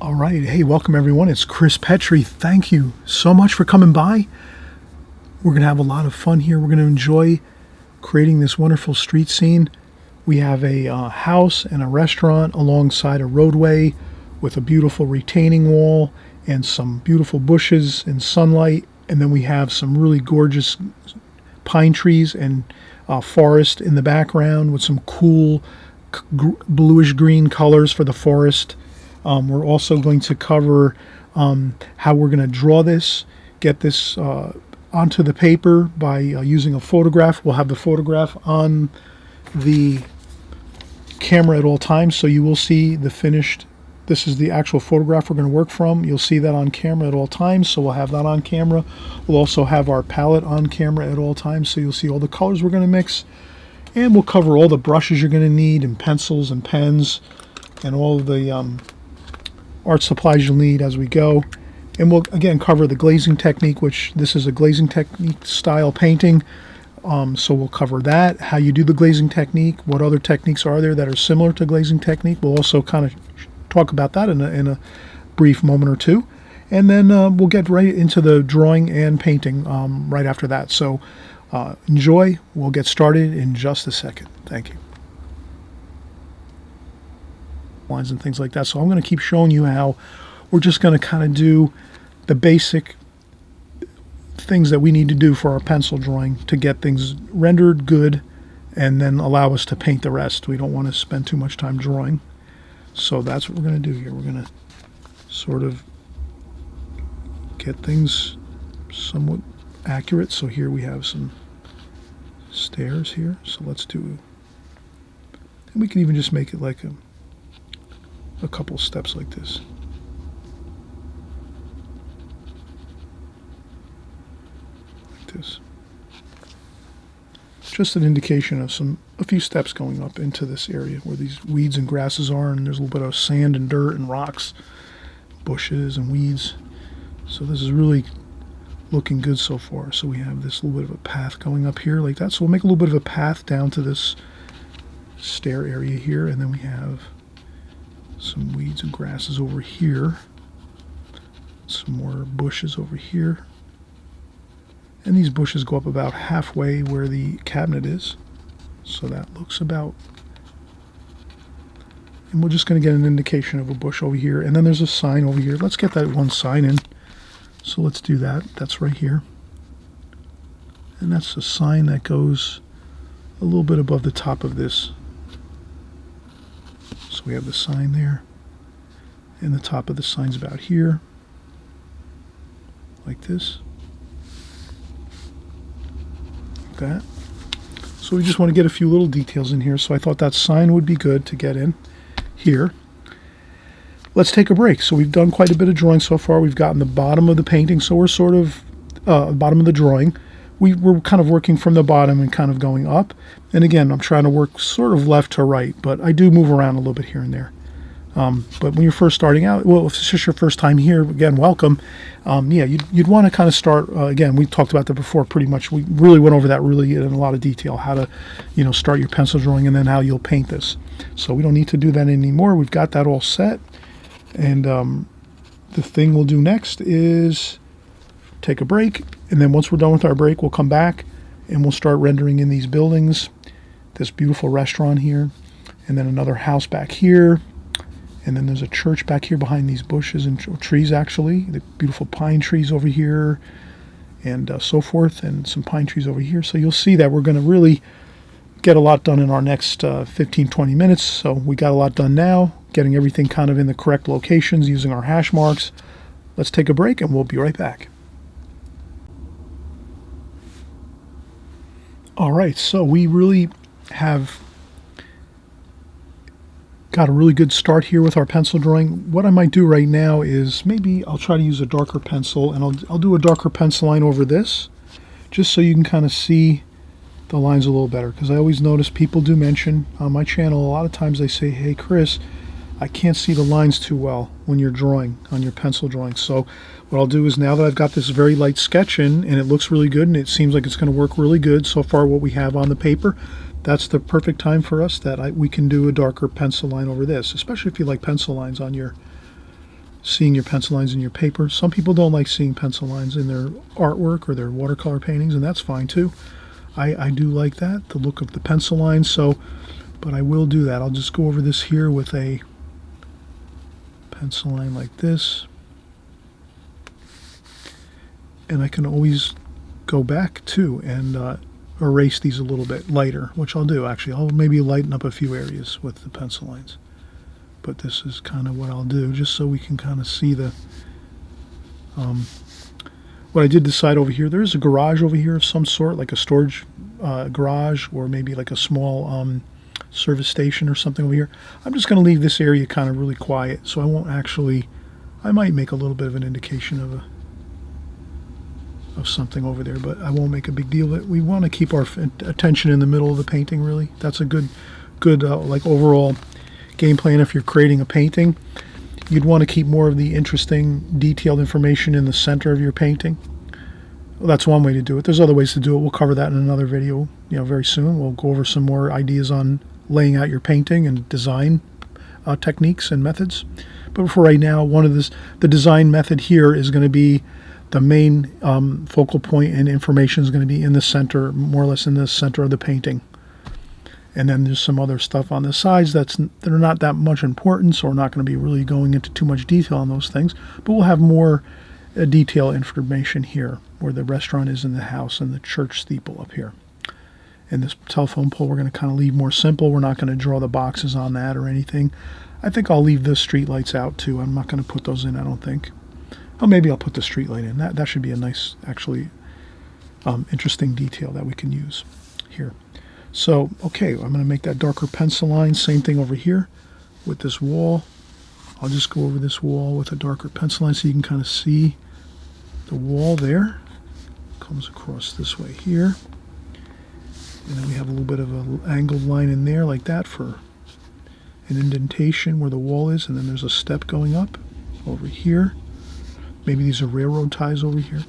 All right. Hey, welcome everyone. It's Chris Petrie. Thank you so much for coming by. We're going to have a lot of fun here. We're going to enjoy creating this wonderful street scene. We have a house and a restaurant alongside a roadway with a beautiful retaining wall and some beautiful bushes and sunlight. And then we have some really gorgeous pine trees and forest in the background with some cool bluish green colors for the forest. We're also going to cover how we're going to draw this, get this onto the paper by using a photograph. We'll have the photograph on the camera at all times, so you will see the finished. This is the actual photograph we're going to work from. You'll see that on camera at all times, so we'll have that on camera. We'll also have our palette on camera at all times, so you'll see all the colors we're going to mix. And we'll cover all the brushes you're going to need, and pencils and pens, and all of the art supplies you'll need as we go. And we'll again cover the glazing technique, which this is a glazing technique style painting. So we'll cover that, how you do the glazing technique, what other techniques are there that are similar to glazing technique. We'll also kind of talk about that in a brief moment or two. And then we'll get right into the drawing and painting right after that. So enjoy. We'll get started in just a second. Thank you. Lines and things like that. So I'm going to keep showing you how we're just going to kind of do the basic things that we need to do for our pencil drawing to get things rendered good and then allow us to paint the rest. We don't want to spend too much time drawing. So that's what we're going to do here. We're going to sort of get things somewhat accurate. So here we have some stairs here. So let's do, and we can even just make it like a couple steps like this. Like this. Just an indication of a few steps going up into this area where these weeds and grasses are, and there's a little bit of sand and dirt and rocks, bushes and weeds. So this is really looking good so far. So we have this little bit of a path going up here like that. So we'll make a little bit of a path down to this stair area here, and then we have some weeds and grasses over here, some more bushes over here, and these bushes go up about halfway where the cabinet is, so that looks about, and we're just going to get an indication of a bush over here, and then there's a sign over here. Let's get that one sign in, so let's do that. That's right here, and that's a sign that goes a little bit above the top of this. So we have the sign there, and the top of the sign's about here, like this, like that. So we just want to get a few little details in here, so I thought that sign would be good to get in here. Let's take a break. So we've done quite a bit of drawing so far. We've gotten the bottom of the painting, so we're sort of bottom of the drawing. We're kind of working from the bottom and kind of going up. And again, I'm trying to work sort of left to right, but I do move around a little bit here and there. But when you're first starting out, well, if it's just your first time here, again, welcome. Yeah, you'd want to kind of start, again, we talked about that before pretty much. We really went over that really in a lot of detail, how to, start your pencil drawing and then how you'll paint this. So we don't need to do that anymore. We've got that all set. And the thing we'll do next is take a break, and then once we're done with our break, we'll come back and we'll start rendering in these buildings, this beautiful restaurant here, and then another house back here, and then there's a church back here behind these bushes and trees, actually, the beautiful pine trees over here, and so forth, and some pine trees over here. So you'll see that we're going to really get a lot done in our next 15-20 minutes. So we got a lot done now, getting everything kind of in the correct locations using our hash marks. Let's take a break and we'll be right back. All right, so we really have got a really good start here with our pencil drawing. What I might do right now is maybe I'll try to use a darker pencil, and I'll do a darker pencil line over this, just so you can kind of see the lines a little better, because I always notice people do mention on my channel, a lot of times they say, hey Chris, I can't see the lines too well when you're drawing on your pencil drawing. So what I'll do is, now that I've got this very light sketch in and it looks really good and it seems like it's going to work really good so far what we have on the paper, that's the perfect time for us that we can do a darker pencil line over this, especially if you like pencil lines on your seeing your pencil lines in your paper. Some people don't like seeing pencil lines in their artwork or their watercolor paintings, and that's fine too. I do like that, the look of the pencil lines, but I will do that. I'll just go over this here with a pencil line like this. And I can always go back too and erase these a little bit lighter, which I'll do actually. I'll maybe lighten up a few areas with the pencil lines. But this is kind of what I'll do, just so we can kind of see the what I did decide over here. There's a garage over here of some sort, like a storage garage, or maybe like a small service station or something over here. I'm just going to leave this area kind of really quiet, so I won't actually, I might make a little bit of an indication of something over there, but I won't make a big deal of it. We want to keep our attention in the middle of the painting, really. That's a good like overall game plan. If you're creating a painting, you'd want to keep more of the interesting, detailed information in the center of your painting. Well, that's one way to do it. There's other ways to do it. We'll cover that in another video, very soon. We'll go over some more ideas on laying out your painting and design techniques and methods. But for right now, the design method here is going to be the main focal point, and information is going to be in the center, more or less in the center of the painting. And then there's some other stuff on the sides that are not that much importance, so we're not going to be really going into too much detail on those things. But we'll have more detailed information here, where the restaurant is in the house and the church steeple up here. And this telephone pole we're going to kind of leave more simple. We're not going to draw the boxes on that or anything. I think I'll leave the street lights out too. I'm not going to put those in, I don't think. Oh, maybe I'll put the street light in. That should be a nice, actually, interesting detail that we can use here. So, okay, I'm going to make that darker pencil line. Same thing over here with this wall. I'll just go over this wall with a darker pencil line so you can kind of see the wall there. Comes across this way here. And then we have a little bit of an angled line in there like that for an indentation where the wall is. And then there's a step going up over here. Maybe these are railroad ties over here,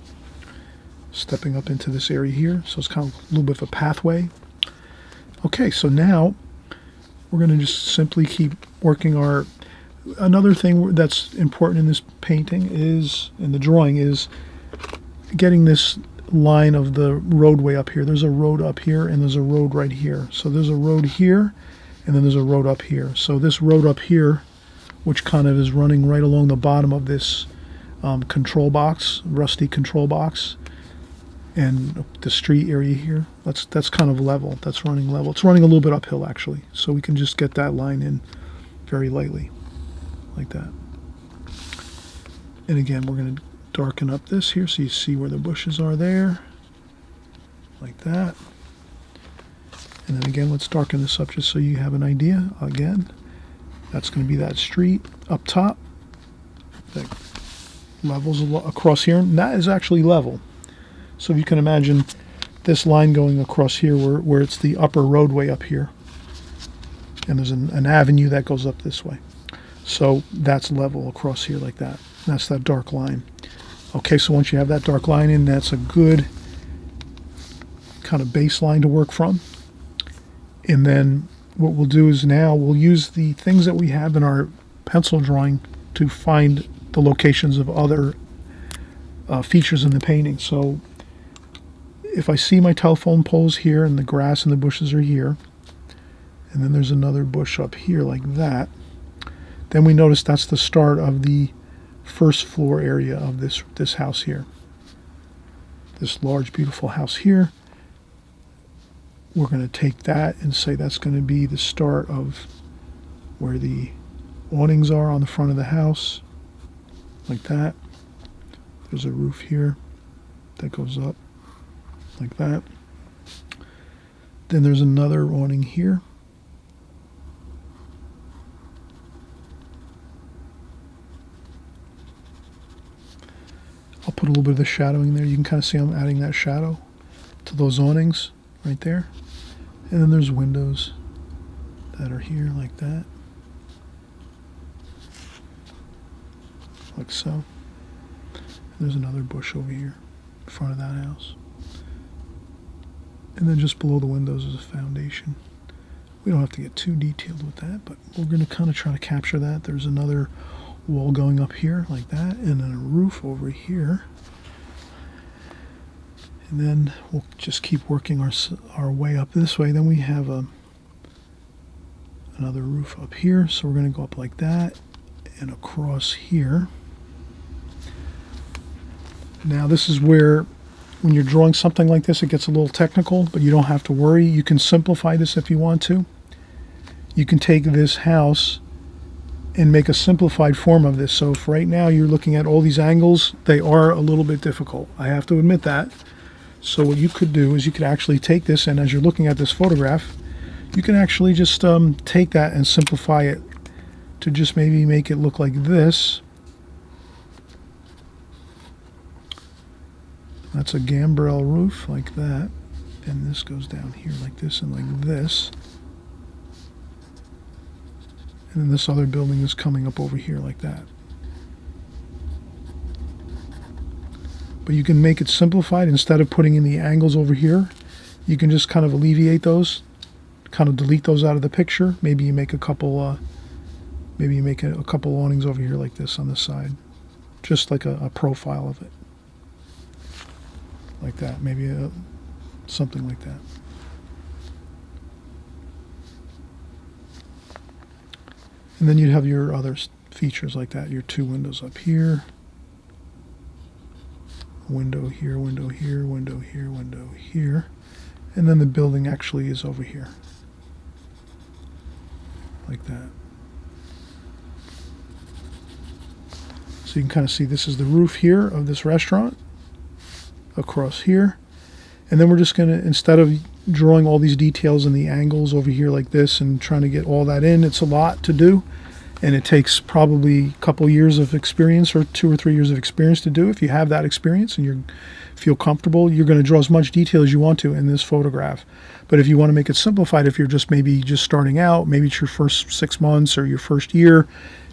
stepping up into this area here. So it's kind of a little bit of a pathway. Okay, so now we're going to just simply keep working our... Another thing that's important in this painting is, in the drawing, is getting this line of the roadway up here. There's a road up here and there's a road right here. So there's a road here and then there's a road up here. So this road up here, which kind of is running right along the bottom of this control box, rusty control box, and the street area here, that's kind of level. That's running level. It's running a little bit uphill actually, so we can just get that line in very lightly like that. And again, we're going to darken up this here so you see where the bushes are there like that. And then again, let's darken this up just so you have an idea. Again, that's going to be that street up top that levels across here, and that is actually level. So if you can imagine this line going across here where it's the upper roadway up here, and there's an avenue that goes up this way. So that's level across here like that. That's that dark line. Okay, so once you have that dark line in, that's a good kind of baseline to work from. And then what we'll do is now we'll use the things that we have in our pencil drawing to find the locations of other features in the painting. So if I see my telephone poles here and the grass and the bushes are here, and then there's another bush up here like that, then we notice that's the start of the first floor area of this house here. This large, beautiful house here. We're going to take that and say that's going to be the start of where the awnings are on the front of the house, like that. There's a roof here that goes up like that. Then there's another awning here. I'll put a little bit of the shadowing there. You can kind of see I'm adding that shadow to those awnings right there. And then there's windows that are here like that. Like so. And there's another bush over here in front of that house. And then just below the windows is a foundation. We don't have to get too detailed with that, but we're going to kind of try to capture that. There's another wall going up here like that, and then a roof over here. And then we'll just keep working our way up this way. Then we have another roof up here, so we're going to go up like that and across here. Now this is where, when you're drawing something like this, it gets a little technical, but you don't have to worry. You can simplify this if you want to. You can take this house and make a simplified form of this. So if right now you're looking at all these angles, they are a little bit difficult. I have to admit that. So what you could do is you could actually take this, and as you're looking at this photograph, you can actually just take that and simplify it to just maybe make it look like this. That's a gambrel roof like that, and this goes down here like this and like this. And then this other building is coming up over here like that. But you can make it simplified. Instead of putting in the angles over here, you can just kind of alleviate those, kind of delete those out of the picture. Maybe you make a couple a couple awnings over here like this on the side, just like a profile of it, like that. Maybe something like that. And then you'd have your other features like that. Your two windows up here, window here, window here, window here, window here, and then the building actually is over here, like that. So you can kind of see this is the roof here of this restaurant across here. And then we're just going to, instead of drawing all these details and the angles over here like this and trying to get all that in, it's a lot to do. And it takes probably a couple years of experience, or 2 or 3 years of experience to do. If you have that experience and you feel comfortable, you're going to draw as much detail as you want to in this photograph. But if you want to make it simplified, if you're just maybe just starting out, maybe it's your first 6 months or your first year,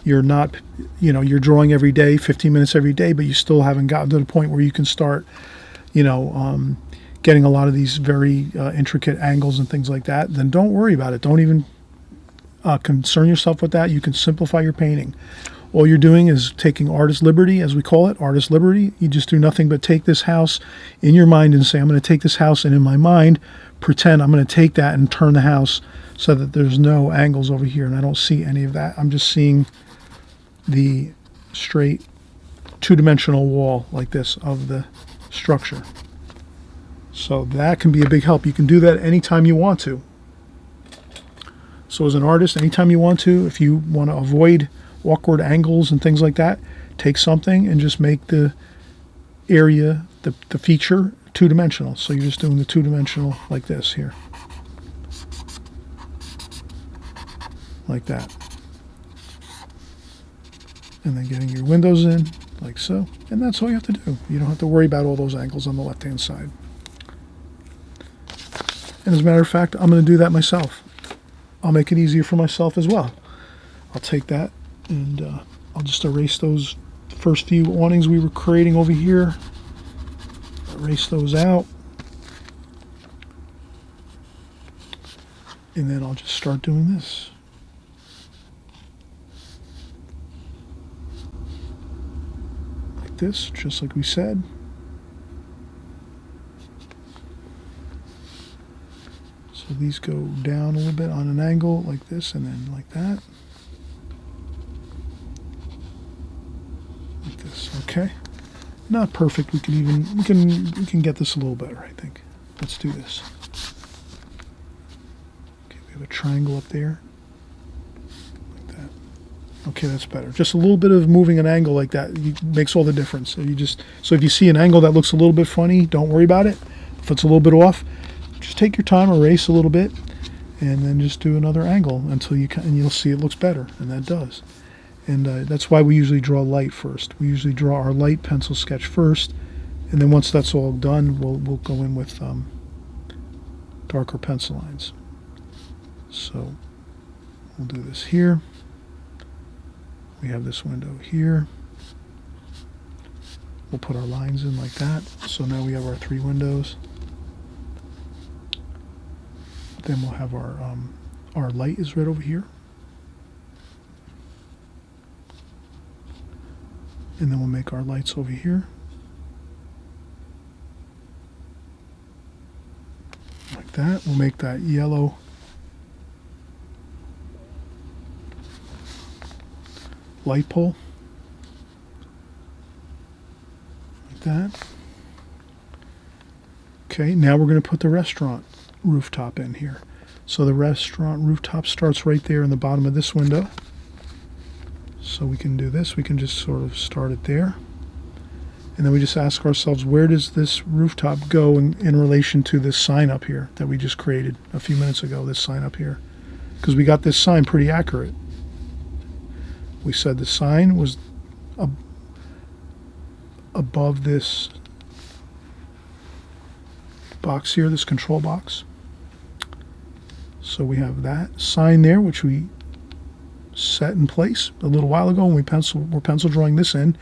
you're not, you're drawing every day, 15 minutes every day, but you still haven't gotten to the point where you can start, getting a lot of these very intricate angles and things like that, then don't worry about it. Don't even concern yourself with that. You can simplify your painting. All you're doing is taking artist liberty, as we call it, artist liberty. You just do nothing but take this house in your mind and say, I'm going to take this house, and in my mind, pretend I'm going to take that and turn the house so that there's no angles over here, and I don't see any of that. I'm just seeing the straight two-dimensional wall like this of the structure. So that can be a big help. You can do that anytime you want to. So as an artist, anytime you want to, if you want to avoid awkward angles and things like that, take something and just make the area, the feature, two-dimensional. So you're just doing the two-dimensional like this here. Like that. And then getting your windows in, like so. And that's all you have to do. You don't have to worry about all those angles on the left-hand side. And as a matter of fact, I'm going to do that myself. I'll make it easier for myself as well. I'll take that and I'll just erase those first few awnings we were creating over here. Erase those out. And then I'll just start doing this. Like this, just like we said. So these go down a little bit on an angle like this, and then like that. Like this, okay. Not perfect. We can get this a little better, I think. Let's do this. Okay, we have a triangle up there. Like that. Okay, that's better. Just a little bit of moving an angle like that makes all the difference. So if you see an angle that looks a little bit funny, don't worry about it. If it's a little bit off, just take your time, erase a little bit, and then just do another angle until you'll see it looks better, and that does. And that's why we usually draw light first. We usually draw our light pencil sketch first, and then once that's all done, we'll go in with darker pencil lines. So we'll do this here. We have this window here. We'll put our lines in like that. So now we have our 3 windows. Then we'll have our light is right over here. And then we'll make our lights over here. Like that. We'll make that yellow light pole. Like that. Okay, now we're going to put the restaurant rooftop in here. So the restaurant rooftop starts right there in the bottom of this window. So we can do this. We can just sort of start it there. And then we just ask ourselves, where does this rooftop go in relation to this sign up here that we just created a few minutes ago, this sign up here? Because we got this sign pretty accurate. We said the sign was above this box here, this control box. So we have that sign there, which we set in place a little while ago when we're pencil drawing this in.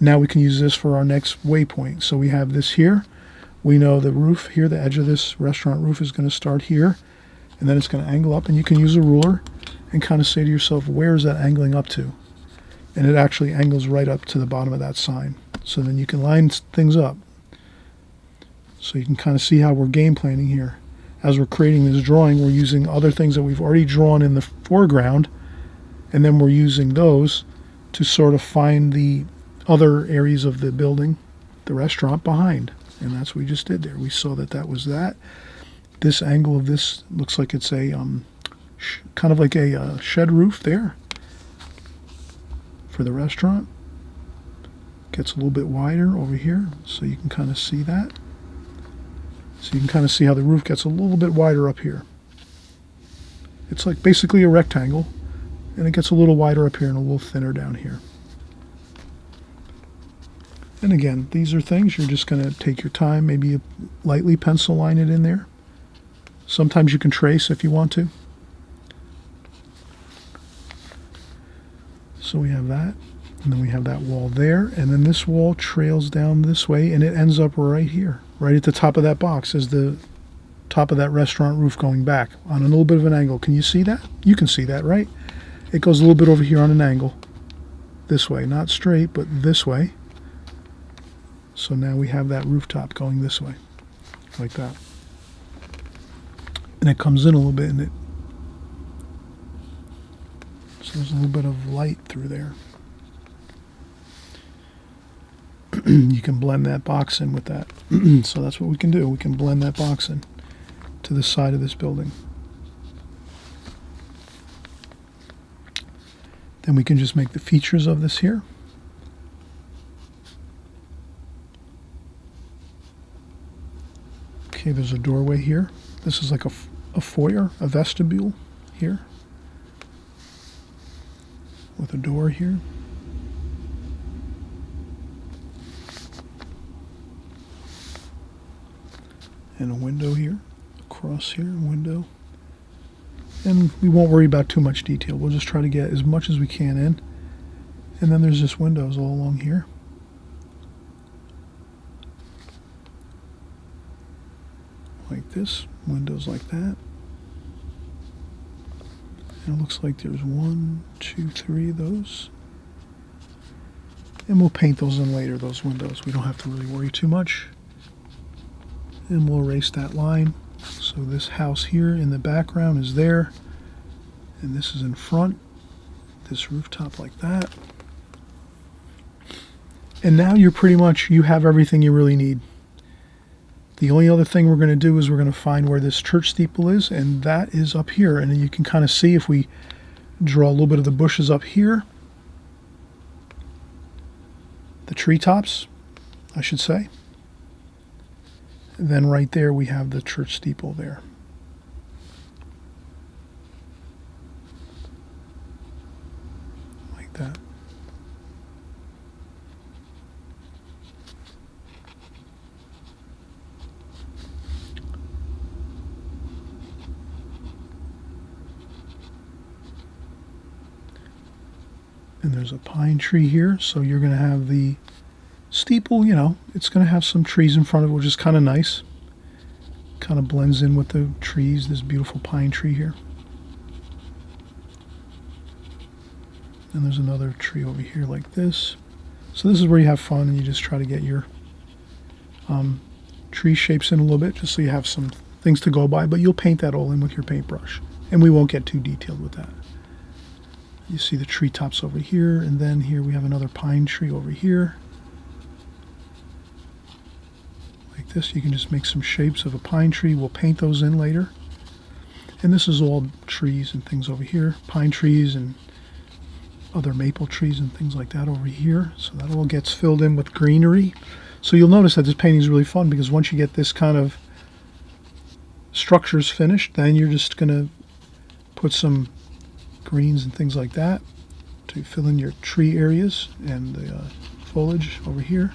Now we can use this for our next waypoint. So we have this here. We know the roof here, the edge of this restaurant roof is going to start here, and then it's going to angle up, and you can use a ruler and kind of say to yourself, where is that angling up to? And it actually angles right up to the bottom of that sign. So then you can line things up. So you can kind of see how we're game planning here. As we're creating this drawing, we're using other things that we've already drawn in the foreground, and then we're using those to sort of find the other areas of the building, the restaurant, behind. And that's what we just did there. We saw that that was that. This angle of this looks like it's a kind of like a shed roof there for the restaurant. Gets a little bit wider over here, so you can kind of see that. So you can kind of see how the roof gets a little bit wider up here. It's like basically a rectangle, and it gets a little wider up here and a little thinner down here. And again, these are things you're just going to take your time, maybe lightly pencil line it in there. Sometimes you can trace if you want to. So we have that, and then we have that wall there, and then this wall trails down this way, and it ends up right here, right at the top of that box is the top of that restaurant roof going back on a little bit of an angle. Can you see that? You can see that, right? It goes a little bit over here on an angle, this way, not straight, but this way. So now we have that rooftop going this way, like that. And it comes in a little bit, and so there's a little bit of light through there. You can blend that box in with that. So that's what we can do. We can blend that box in to the side of this building. Then we can just make the features of this here. Okay, there's a doorway here. This is like a foyer, a vestibule here, with a door here. And a window here, across here, window. And we won't worry about too much detail. We'll just try to get as much as we can in. And then there's just windows all along here. Like this, windows like that. And it looks like there's 1, 2, 3 of those. And we'll paint those in later, those windows. We don't have to really worry too much. And we'll erase that line. So this house here in the background is there. And this is in front. This rooftop like that. And now you're pretty much, you have everything you really need. The only other thing we're going to do is we're going to find where this church steeple is, and that is up here. And you can kind of see if we draw a little bit of the bushes up here, the treetops, I should say. And then right there we have the church steeple there. Like that. And there's a pine tree here, so you're going to have the steeple, you know, it's going to have some trees in front of it, which is kind of nice. Kind of blends in with the trees, this beautiful pine tree here. And there's another tree over here like this. So this is where you have fun and you just try to get your tree shapes in a little bit, just so you have some things to go by, but you'll paint that all in with your paintbrush, and we won't get too detailed with that. You see the treetops over here, and then here we have another pine tree over here. Like this, you can just make some shapes of a pine tree. We'll paint those in later. And this is all trees and things over here, pine trees and other maple trees and things like that over here. So that all gets filled in with greenery. So you'll notice that this painting is really fun, because once you get this kind of structures finished, then you're just going to put some greens and things like that to fill in your tree areas and the foliage over here.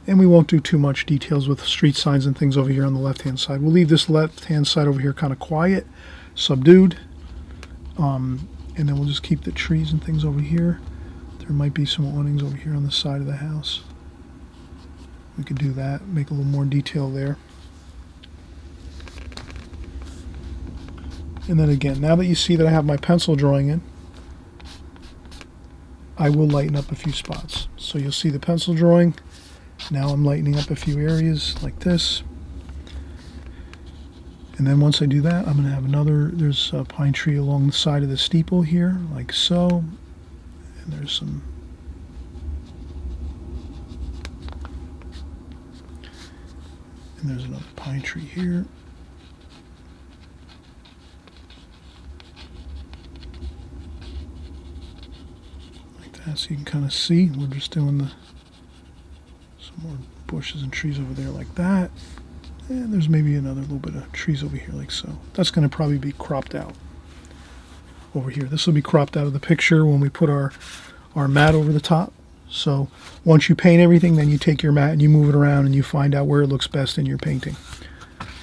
And we won't do too much details with street signs and things over here on the left hand side. We'll leave this left hand side over here kind of quiet, subdued, and then we'll just keep the trees and things over here. There might be some awnings over here on the side of the house. We could do that, make a little more detail there. And then again, now that you see that I have my pencil drawing in, I will lighten up a few spots. So you'll see the pencil drawing. Now I'm lightening up a few areas like this. And then once I do that, I'm going to have there's a pine tree along the side of the steeple here, like so. And there's some and there's another pine tree here. Like that, so you can kind of see. We're just doing some more bushes and trees over there like that. And there's maybe another little bit of trees over here like so. That's going to probably be cropped out over here. This will be cropped out of the picture when we put our mat over the top. So once you paint everything, then you take your mat and you move it around and you find out where it looks best in your painting.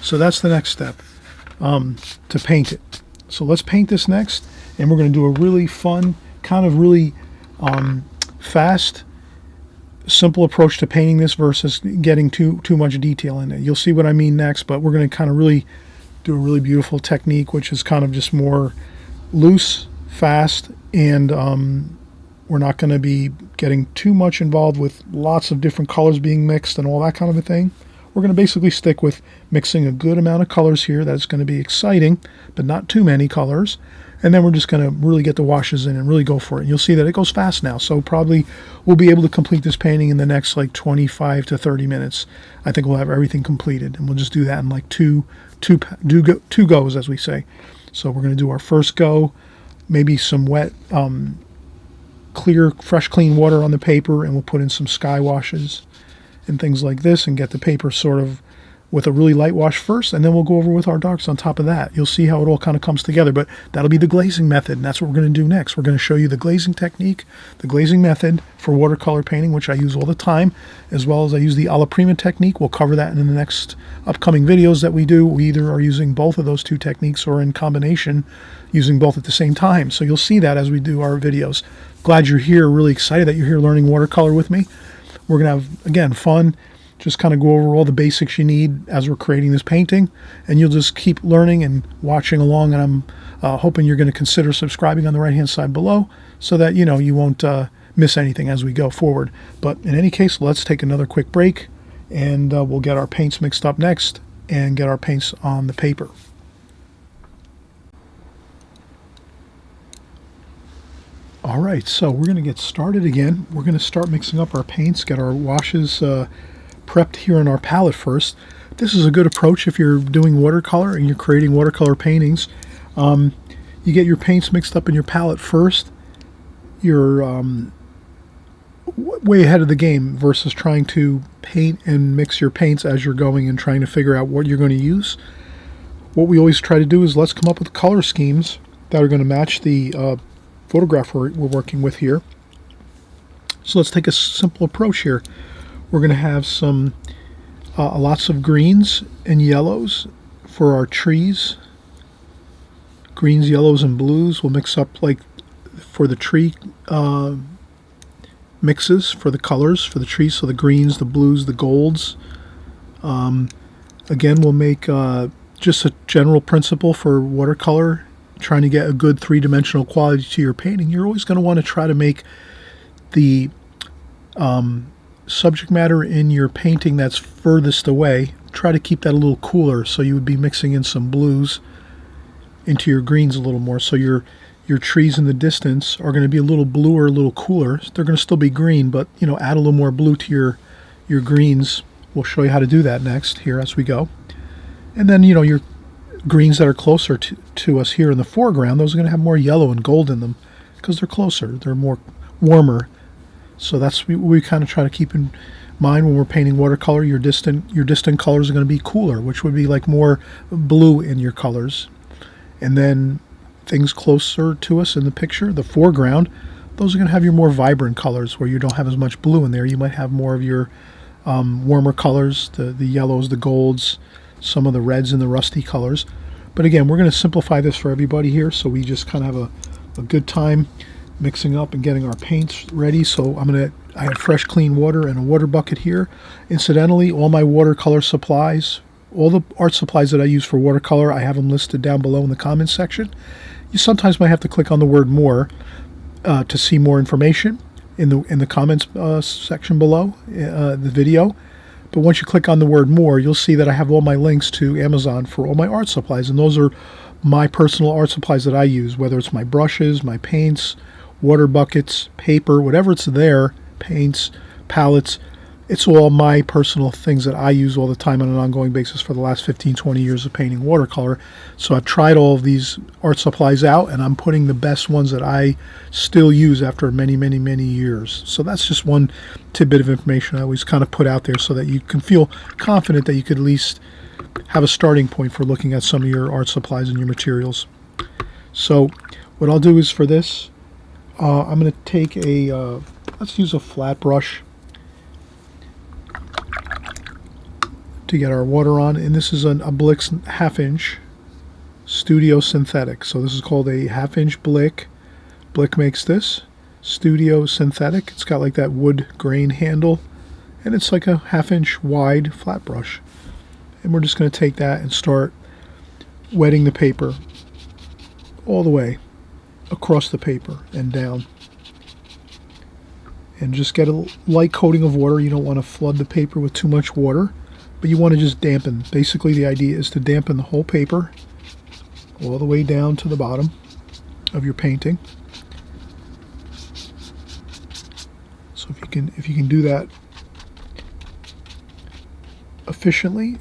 So that's the next step, to paint it. So let's paint this next, and we're going to do a really fun, kind of really fast, simple approach to painting this versus getting too much detail in it. You'll see what I mean next, but we're going to kind of really do a really beautiful technique, which is kind of just more loose, fast, and we're not going to be getting too much involved with lots of different colors being mixed and all that kind of a thing. We're going to basically stick with mixing a good amount of colors here. That's going to be exciting, but not too many colors. And then we're just going to really get the washes in and really go for it. And you'll see that it goes fast now. So probably we'll be able to complete this painting in the next like 25 to 30 minutes. I think we'll have everything completed. And we'll just do that in like two goes, as we say. So we're going to do our first go, maybe some wet, clear, fresh, clean water on the paper, and we'll put in some sky washes and things like this and get the paper sort of with a really light wash first, and then we'll go over with our darks on top of that. You'll see how it all kind of comes together, but that'll be the glazing method, and that's what we're going to do next. We're going to show you the glazing technique, the glazing method for watercolor painting, which I use all the time, as well as I use the alla prima technique. We'll cover that in the next upcoming videos that we do. We either are using both of those two techniques or in combination, using both at the same time. So you'll see that as we do our videos. Glad you're here, really excited that you're here learning watercolor with me. We're going to have, again, fun. Just kind of go over all the basics you need as we're creating this painting, and you'll just keep learning and watching along, and I'm hoping you're going to consider subscribing on the right hand side below so that you won't miss anything as we go forward. But in any case, let's take another quick break, and we'll get our paints mixed up next and get our paints on the paper. All right, so we're going to get started again. We're going to start mixing up our paints, get our washes prepped here on our palette first. This is a good approach if you're doing watercolor and you're creating watercolor paintings. You get your paints mixed up in your palette first. You're way ahead of the game versus trying to paint and mix your paints as you're going and trying to figure out what you're going to use. What we always try to do is let's come up with color schemes that are going to match the photograph we're working with here. So let's take a simple approach here. We're going to have some lots of greens and yellows for our trees. Greens, yellows, and blues. We'll mix up like for the tree mixes for the colors for the trees. So the greens, the blues, the golds. Again, we'll make just a general principle for watercolor, trying to get a good three-dimensional quality to your painting. You're always going to want to try to make the subject matter in your painting that's furthest away, try to keep that a little cooler, so you would be mixing in some blues into your greens a little more. So your trees in the distance are going to be a little bluer, a little cooler. They're going to still be green, but add a little more blue to your greens. We'll show you how to do that next here as we go. And then your greens that are closer to us here in the foreground, those are going to have more yellow and gold in them because they're closer, they're more warmer. So that's what we kind of try to keep in mind when we're painting watercolor. Your distant colors are going to be cooler, which would be like more blue in your colors. And then things closer to us in the picture, the foreground, those are going to have your more vibrant colors where you don't have as much blue in there. You might have more of your warmer colors, the yellows, the golds, some of the reds and the rusty colors. But again, we're going to simplify this for everybody here, so we just kind of have a good time mixing up and getting our paints ready. So I have fresh clean water and a water bucket here. Incidentally, all my watercolor supplies, all the art supplies that I use for watercolor, I have them listed down below in the comments section. You sometimes might have to click on the word more to see more information in the comments section below the video. But once you click on the word more, you'll see that I have all my links to Amazon for all my art supplies, and those are my personal art supplies that I use, whether it's my brushes, my paints, water buckets, paper, whatever it's there, paints, palettes. It's all my personal things that I use all the time on an ongoing basis for the last 15, 20 years of painting watercolor. So I've tried all of these art supplies out, and I'm putting the best ones that I still use after many, many, many years. So that's just one tidbit of information I always kind of put out there so that you can feel confident that you could at least have a starting point for looking at some of your art supplies and your materials. So what I'll do is for this, I'm going to take let's use a flat brush to get our water on, and this is a Blick's half-inch Studio Synthetic. So this is called a half-inch Blick. Blick makes this Studio Synthetic. It's got like that wood grain handle, and it's like a half-inch wide flat brush. And we're just going to take that and start wetting the paper all the way across the paper and down. And just get a light coating of water. You don't want to flood the paper with too much water, but you want to just dampen. Basically, the idea is to dampen the whole paper all the way down to the bottom of your painting. So if you can do that efficiently,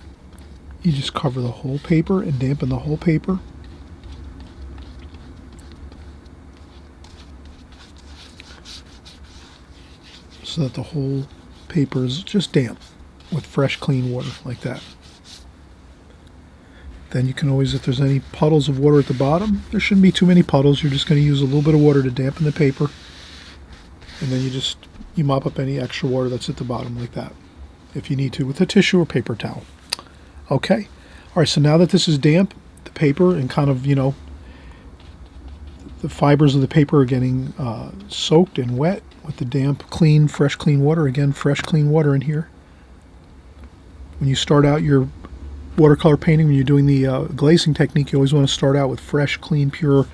you just cover the whole paper and dampen the whole paper. So that the whole paper is just damp with fresh clean water like that. Then you can always, if there's any puddles of water at the bottom, there shouldn't be too many puddles. You're just going to use a little bit of water to dampen the paper, and then you mop up any extra water that's at the bottom like that if you need to with a tissue or paper towel. Okay, all right, so now that this is damp, the paper, and kind of the fibers of the paper are getting soaked and wet with the damp, clean, fresh, clean water. Again, fresh, clean water in here. When you start out your watercolor painting, when you're doing the glazing technique, you always want to start out with fresh, clean, pure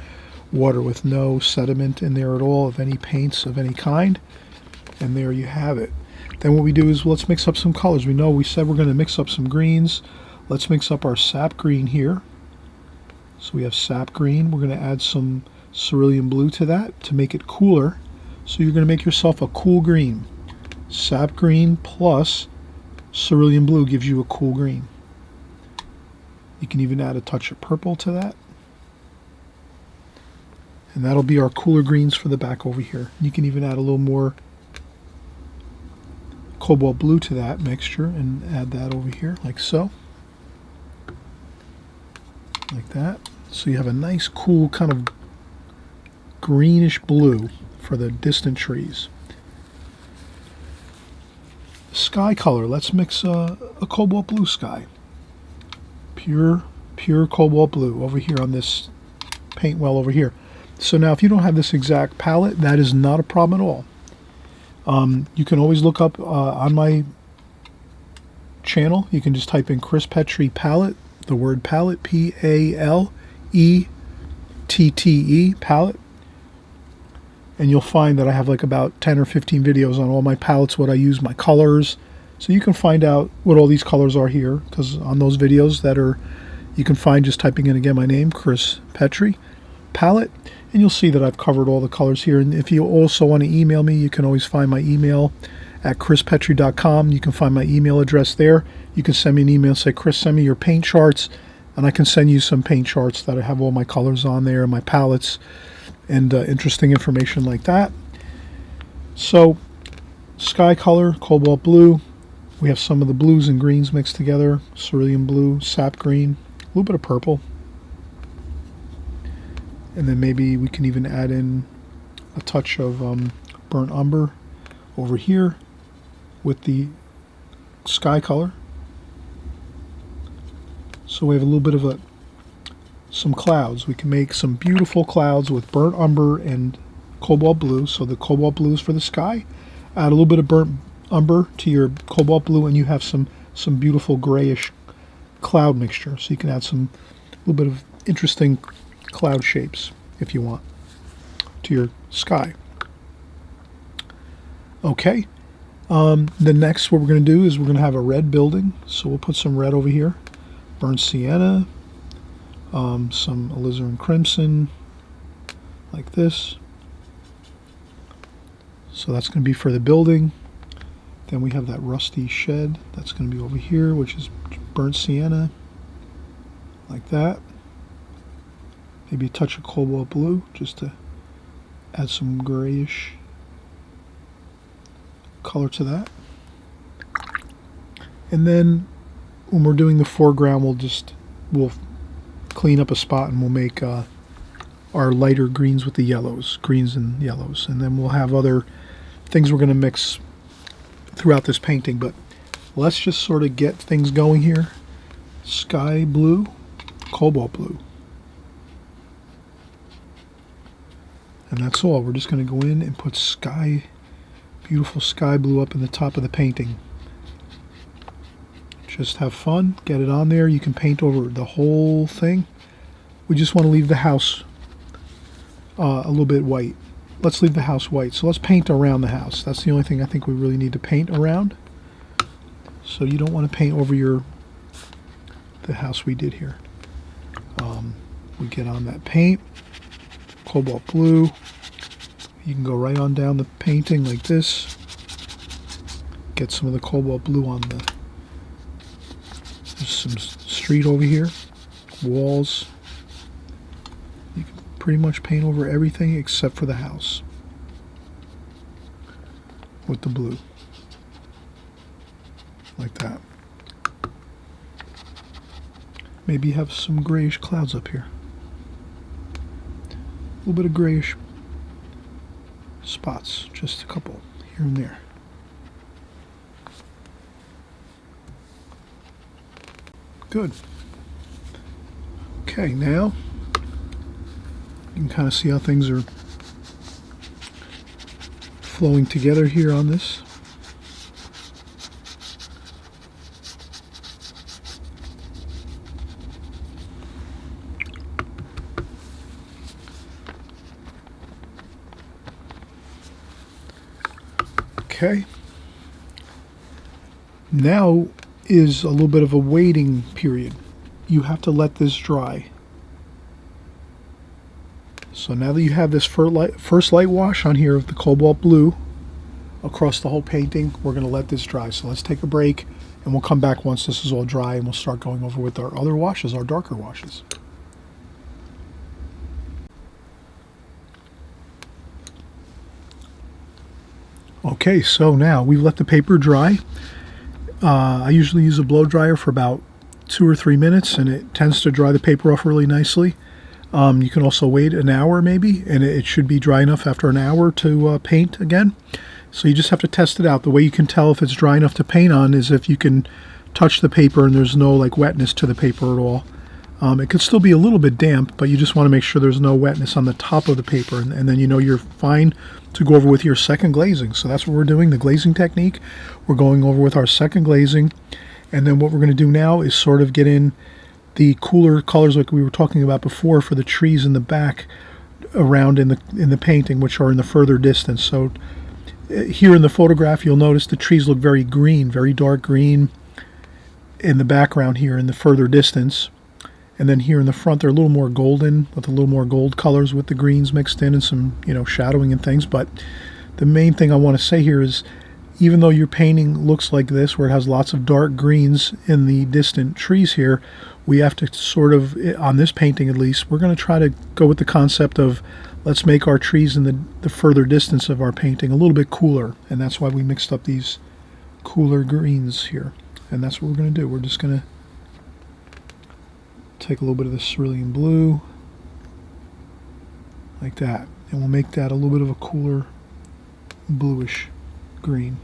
water with no sediment in there at all of any paints of any kind. And there you have it. Then what we do is, let's mix up some colors. We said we're going to mix up some greens. Let's mix up our sap green here. So we have sap green. We're going to add some cerulean blue to that to make it cooler. So you're going to make yourself a cool green. Sap green plus cerulean blue gives you a cool green. You can even add a touch of purple to that. And that'll be our cooler greens for the back over here. You can even add a little more cobalt blue to that mixture and add that over here like so. Like that. So you have a nice cool kind of greenish blue for the distant trees. Sky color, let's mix a cobalt blue sky. Pure cobalt blue over here on this paint well over here. So now if you don't have this exact palette, that is not a problem at all. You can always look up on my channel, you can just type in Chris Petrie palette, the word palette, P-A-L-E-T-T-E, palette. and you'll find that I have like about 10 or 15 videos on all my palettes, what I use, my colors. So you can find out what all these colors are here, because on those videos that are, you can find just typing in again my name, Chris Petrie, palette, and you'll see that I've covered all the colors here. And if you also want to email me, you can always find my email at chrispetrie.com. You can find my email address there. You can send me an email, say, Chris, send me your paint charts, and I can send you some paint charts that have all my colors on there, my palettes, and interesting information like that. So, sky color, cobalt blue. We have some of the blues and greens mixed together. Cerulean blue, sap green, a little bit of purple. And then maybe we can even add in a touch of burnt umber over here with the sky color. So we have a little bit of some clouds. We can make some beautiful clouds with burnt umber and cobalt blue. So the cobalt blue is for the sky. Add a little bit of burnt umber to your cobalt blue, and you have some beautiful grayish cloud mixture. So you can add some little bit of interesting cloud shapes if you want to your sky. Okay. The next what we're going to do is we're going to have a red building. So we'll put some red over here. Burnt sienna, some alizarin crimson, like this. So that's going to be for the building. Then we have that rusty shed. That's going to be over here, which is burnt sienna, like that. Maybe a touch of cobalt blue, just to add some grayish color to that. And then when we're doing the foreground, we'll clean up a spot, and we'll make our lighter greens with the yellows, greens and yellows. And then we'll have other things we're going to mix throughout this painting. But let's just sort of get things going here. Sky blue, cobalt blue. And that's all. We're just going to go in and put beautiful sky blue up in the top of the painting. Just have fun, get it on there. You can paint over the whole thing. We just want to leave the house a little bit white. Let's leave the house white. So let's paint around the house. That's the only thing I think we really need to paint around. So you don't want to paint over the house we did here. We get on that paint, cobalt blue. You can go right on down the painting like this. Get some of the cobalt blue on there's some street over here, walls. You can pretty much paint over everything except for the house with the blue, like that. Maybe have some grayish clouds up here. A little bit of grayish spots, just a couple here and there. Good. Okay, now you can kind of see how things are flowing together here on this. Okay. Now is a little bit of a waiting period. You have to let this dry. So now that you have this first light wash on here of the cobalt blue across the whole painting, we're going to let this dry. So let's take a break, and we'll come back once this is all dry, and we'll start going over with our other washes, our darker washes. Okay, so now we've let the paper dry. I usually use a blow dryer for about 2 or 3 minutes, and it tends to dry the paper off really nicely. You can also wait an hour maybe, and it should be dry enough after an hour to paint again. So you just have to test it out. The way you can tell if it's dry enough to paint on is if you can touch the paper and there's no like wetness to the paper at all. It could still be a little bit damp, but you just want to make sure there's no wetness on the top of the paper, and then you know you're fine to go over with your second glazing. So that's what we're doing, the glazing technique. We're going over with our second glazing, and then what we're going to do now is sort of get in the cooler colors like we were talking about before for the trees in the back. around in the painting, which are in the further distance. So here in the photograph, you'll notice the trees look very green, very dark green in the background here in the further distance. And then here in the front, they're a little more golden, with a little more gold colors with the greens mixed in and some, shadowing and things. But the main thing I want to say here is, even though your painting looks like this, where it has lots of dark greens in the distant trees here, we have to sort of, on this painting at least, we're going to try to go with the concept of, let's make our trees in the further distance of our painting a little bit cooler. And that's why we mixed up these cooler greens here. And that's what we're going to do. We're just going to take a little bit of the cerulean blue, like that. And we'll make that a little bit of a cooler bluish green.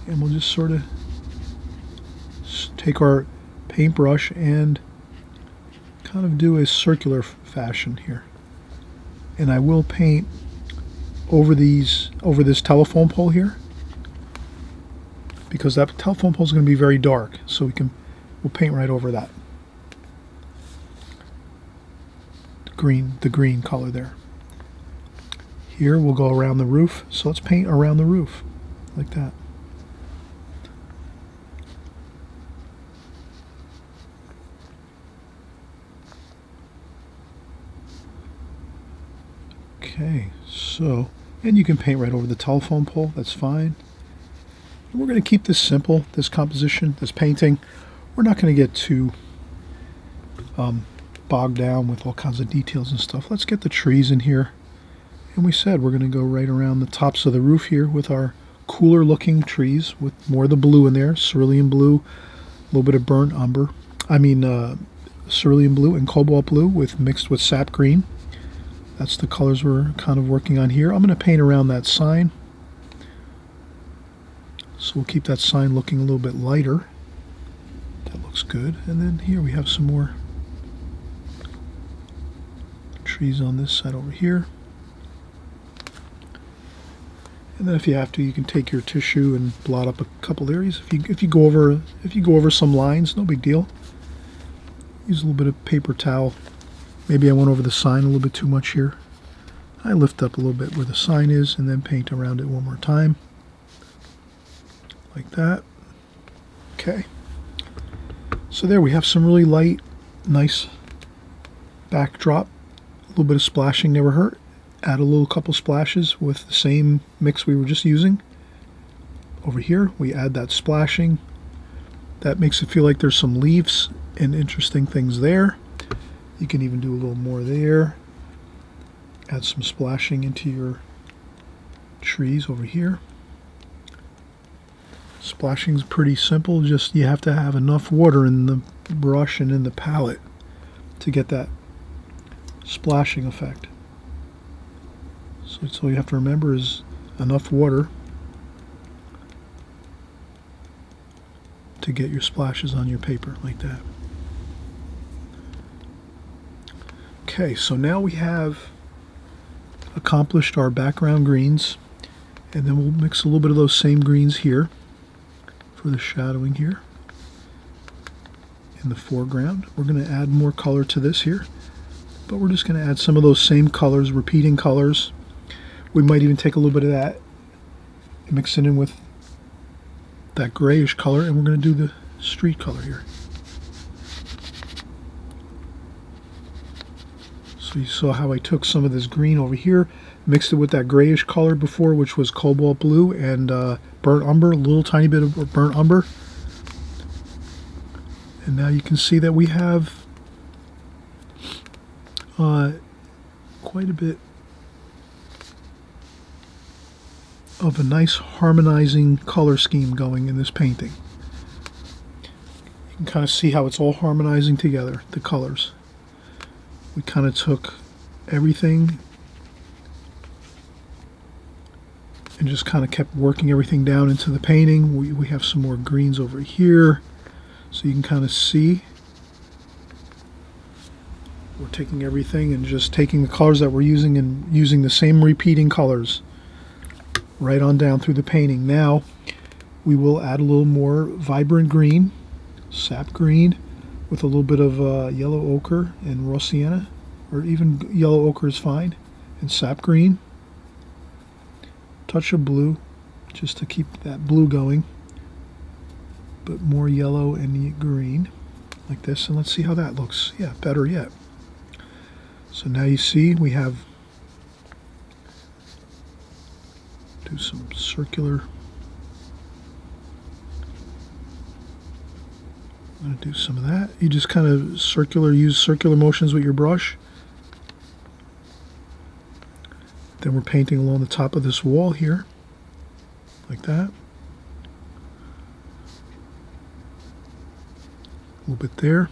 And we'll just sort of take our paintbrush and kind of do a circular fashion here. And I will paint over this telephone pole here, because that telephone pole is going to be very dark, so we'll paint right over that. The green color there. Here we'll go around the roof, so let's paint around the roof like that. Okay, so, and you can paint right over the telephone pole, that's fine. And we're going to keep this simple, this composition, this painting. We're not going to get too bogged down with all kinds of details and stuff. Let's get the trees in here. And we said we're going to go right around the tops of the roof here with our cooler looking trees with more of the blue in there, cerulean blue, a little bit of burnt umber. Cerulean blue and cobalt blue mixed with sap green. That's the colors we're kind of working on here. I'm going to paint around that sign. So we'll keep that sign looking a little bit lighter. That looks good. And then here we have some more trees on this side over here. And then if you have to, you can take your tissue and blot up a couple areas. If you go over some lines, no big deal. Use a little bit of paper towel. Maybe I went over the sign a little bit too much here. I lift up a little bit where the sign is and then paint around it one more time. Like that. Okay. So there we have some really light, nice backdrop. A little bit of splashing never hurt. Add a couple splashes with the same mix we were just using. Over here, we add that splashing. That makes it feel like there's some leaves and interesting things there. You can even do a little more there. Add some splashing into your trees over here. Splashing is pretty simple, just you have to have enough water in the brush and in the palette to get that splashing effect. So that's all you have to remember is enough water to get your splashes on your paper like that. Okay, so now we have accomplished our background greens, and then we'll mix a little bit of those same greens here for the shadowing here in the foreground. We're going to add more color to this here, but we're just going to add some of those same colors, repeating colors. We might even take a little bit of that and mix it in with that grayish color, and we're going to do the street color here. So you saw how I took some of this green over here, mixed it with that grayish color before, which was cobalt blue and burnt umber, a little tiny bit of burnt umber. And now you can see that we have quite a bit of a nice harmonizing color scheme going in this painting. You can kind of see how it's all harmonizing together, the colors. We kind of took everything and just kind of kept working everything down into the painting. We have some more greens over here, so you can kind of see we're taking everything and just taking the colors that we're using and using the same repeating colors right on down through the painting. Now we will add a little more vibrant green, sap green, with a little bit of yellow ochre and raw sienna or even yellow ochre is fine, and sap green. Touch of blue, just to keep that blue going, but more yellow and green, like this. And let's see how that looks. Yeah, better yet. So now you see we have, do some circular, I'm going to do some of that. You just kind of use circular motions with your brush. Then we're painting along the top of this wall here, like that. A little bit there.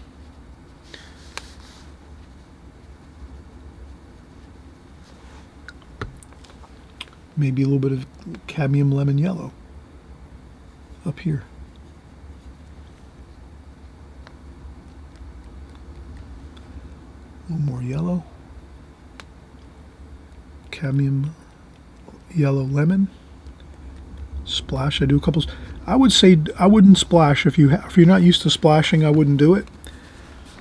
Maybe a little bit of cadmium lemon yellow up here. A little more yellow. Cadmium yellow lemon. Splash. I do a couple. I would say I wouldn't splash if you're not used to splashing. I wouldn't do it.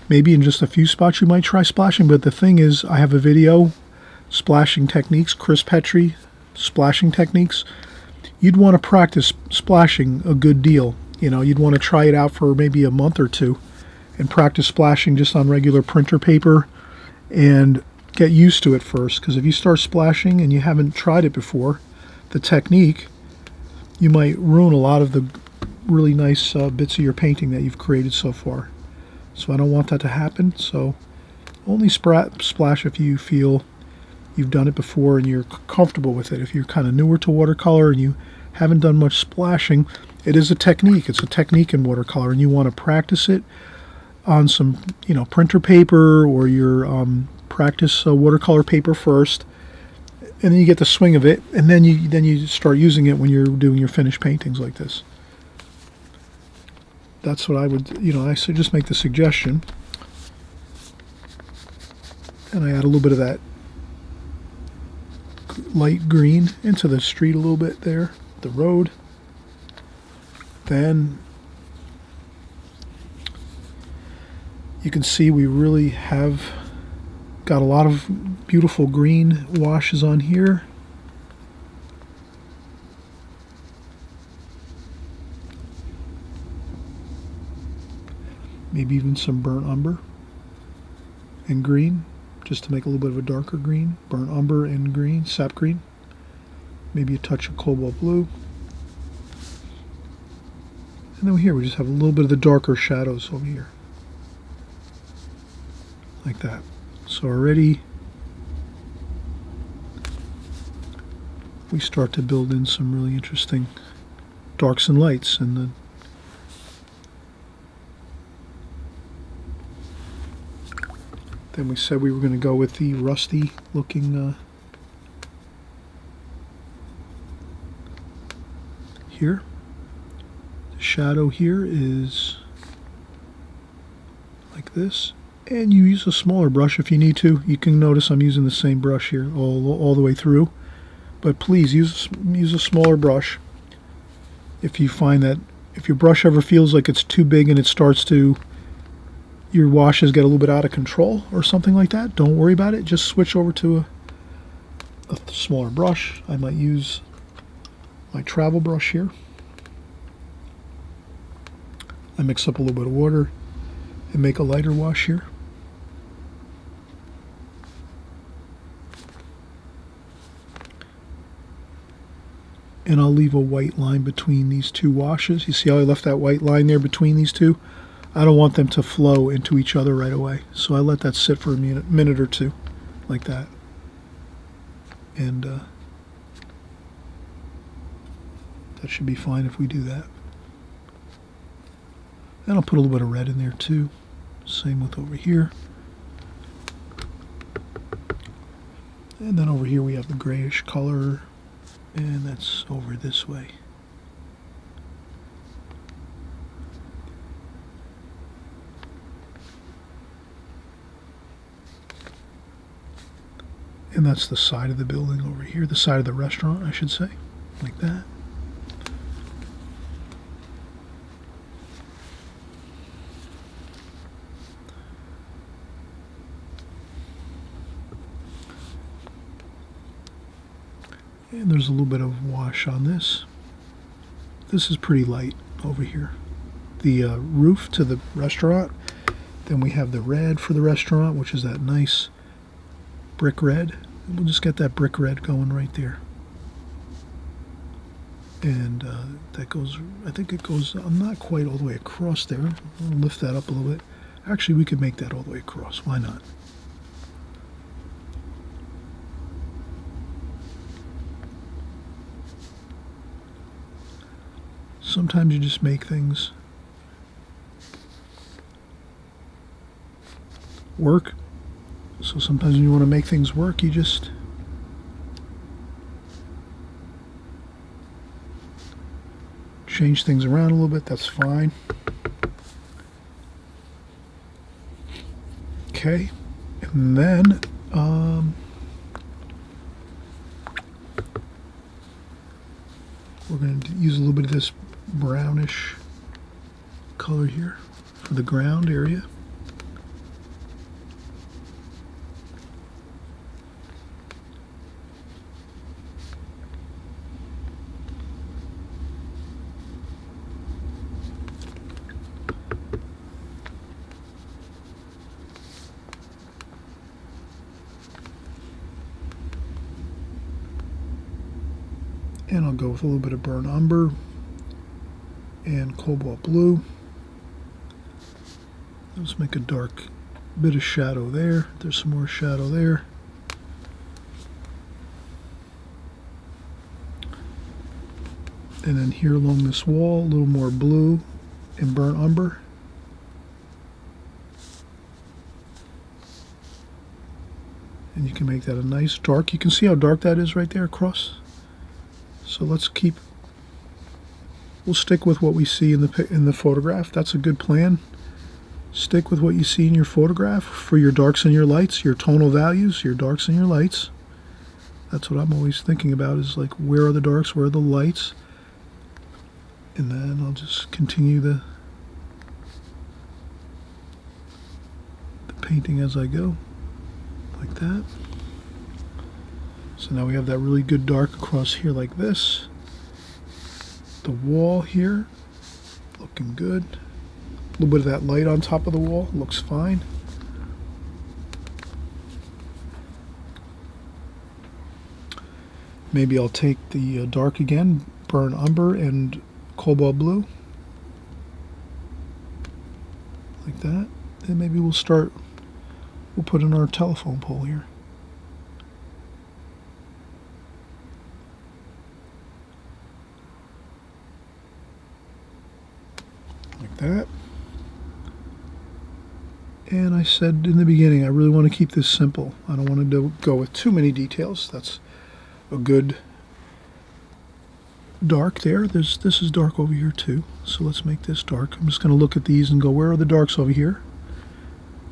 Maybe in just a few spots you might try splashing. But the thing is, I have a video, splashing techniques, Chris Petrie splashing techniques. You'd want to practice splashing a good deal. You know, you'd want to try it out for maybe a month or two and practice splashing just on regular printer paper and get used to it first. Because if you start splashing and you haven't tried it before, the technique, you might ruin a lot of the really nice bits of your painting that you've created so far. So I don't want that to happen. So only splash if you feel you've done it before and you're comfortable with it. If you're kind of newer to watercolor and you haven't done much splashing, it is a technique. It's a technique in watercolor, and you want to practice it on some, printer paper or your practice watercolor paper first, and then you get the swing of it, and then you start using it when you're doing your finished paintings like this. That's what I would, I should just make the suggestion. And I add a little bit of that light green into the street a little bit there, the road. Then you can see we really have got a lot of beautiful green washes on here. Maybe even some burnt umber and green, just to make a little bit of a darker green. Burnt umber and green, sap green. Maybe a touch of cobalt blue. And then here we just have a little bit of the darker shadows over here. Like that. So already we start to build in some really interesting darks and lights. And then we said we were going to go with the rusty looking here. The shadow here is like this. And you use a smaller brush if you need to. You can notice I'm using the same brush here all the way through. But please use a smaller brush. If you find that if your brush ever feels like it's too big and it starts to, your washes get a little bit out of control or something like that, don't worry about it. Just switch over to a smaller brush. I might use my travel brush here. I mix up a little bit of water and make a lighter wash here. And I'll leave a white line between these two washes. You see how I left that white line there between these two? I don't want them to flow into each other right away. So I let that sit for a minute or two, like that. And that should be fine if we do that. And I'll put a little bit of red in there too. Same with over here. And then over here we have the grayish color, and that's over this way. And that's the side of the building over here, the side of the restaurant, I should say, like that. And there's a little bit of wash on this. This is pretty light over here. The roof to the restaurant. Then we have the red for the restaurant, which is that nice brick red. And we'll just get that brick red going right there. And that goes, I think it goes, I'm not quite all the way across there. I'll lift that up a little bit. Actually, we could make that all the way across. Why not? Sometimes you just make things work. So sometimes when you want to make things work, you just change things around a little bit. That's fine. Okay, and then we're going to use a little bit of this brownish color here for the ground area. And I'll go with a little bit of burnt umber and cobalt blue. Let's make a dark bit of shadow there. There's some more shadow there. And then here along this wall, a little more blue and burnt umber. And you can make that a nice dark. You can see how dark that is right there across. So we'll stick with what we see in the photograph. That's a good plan. Stick with what you see in your photograph for your darks and your lights, your tonal values, your darks and your lights. That's what I'm always thinking about, is like, where are the darks, where are the lights? And then I'll just continue the painting as I go, like that. So now we have that really good dark across here like this. The wall here, looking good. A little bit of that light on top of the wall, looks fine. Maybe I'll take the dark again, burnt umber and cobalt blue. Like that. And maybe we'll put in our telephone pole here. Like that. And I said in the beginning, I really want to keep this simple. I don't want to go with too many details. That's a good dark there. This is dark over here too. So let's make this dark. I'm just going to look at these and go, where are the darks over here?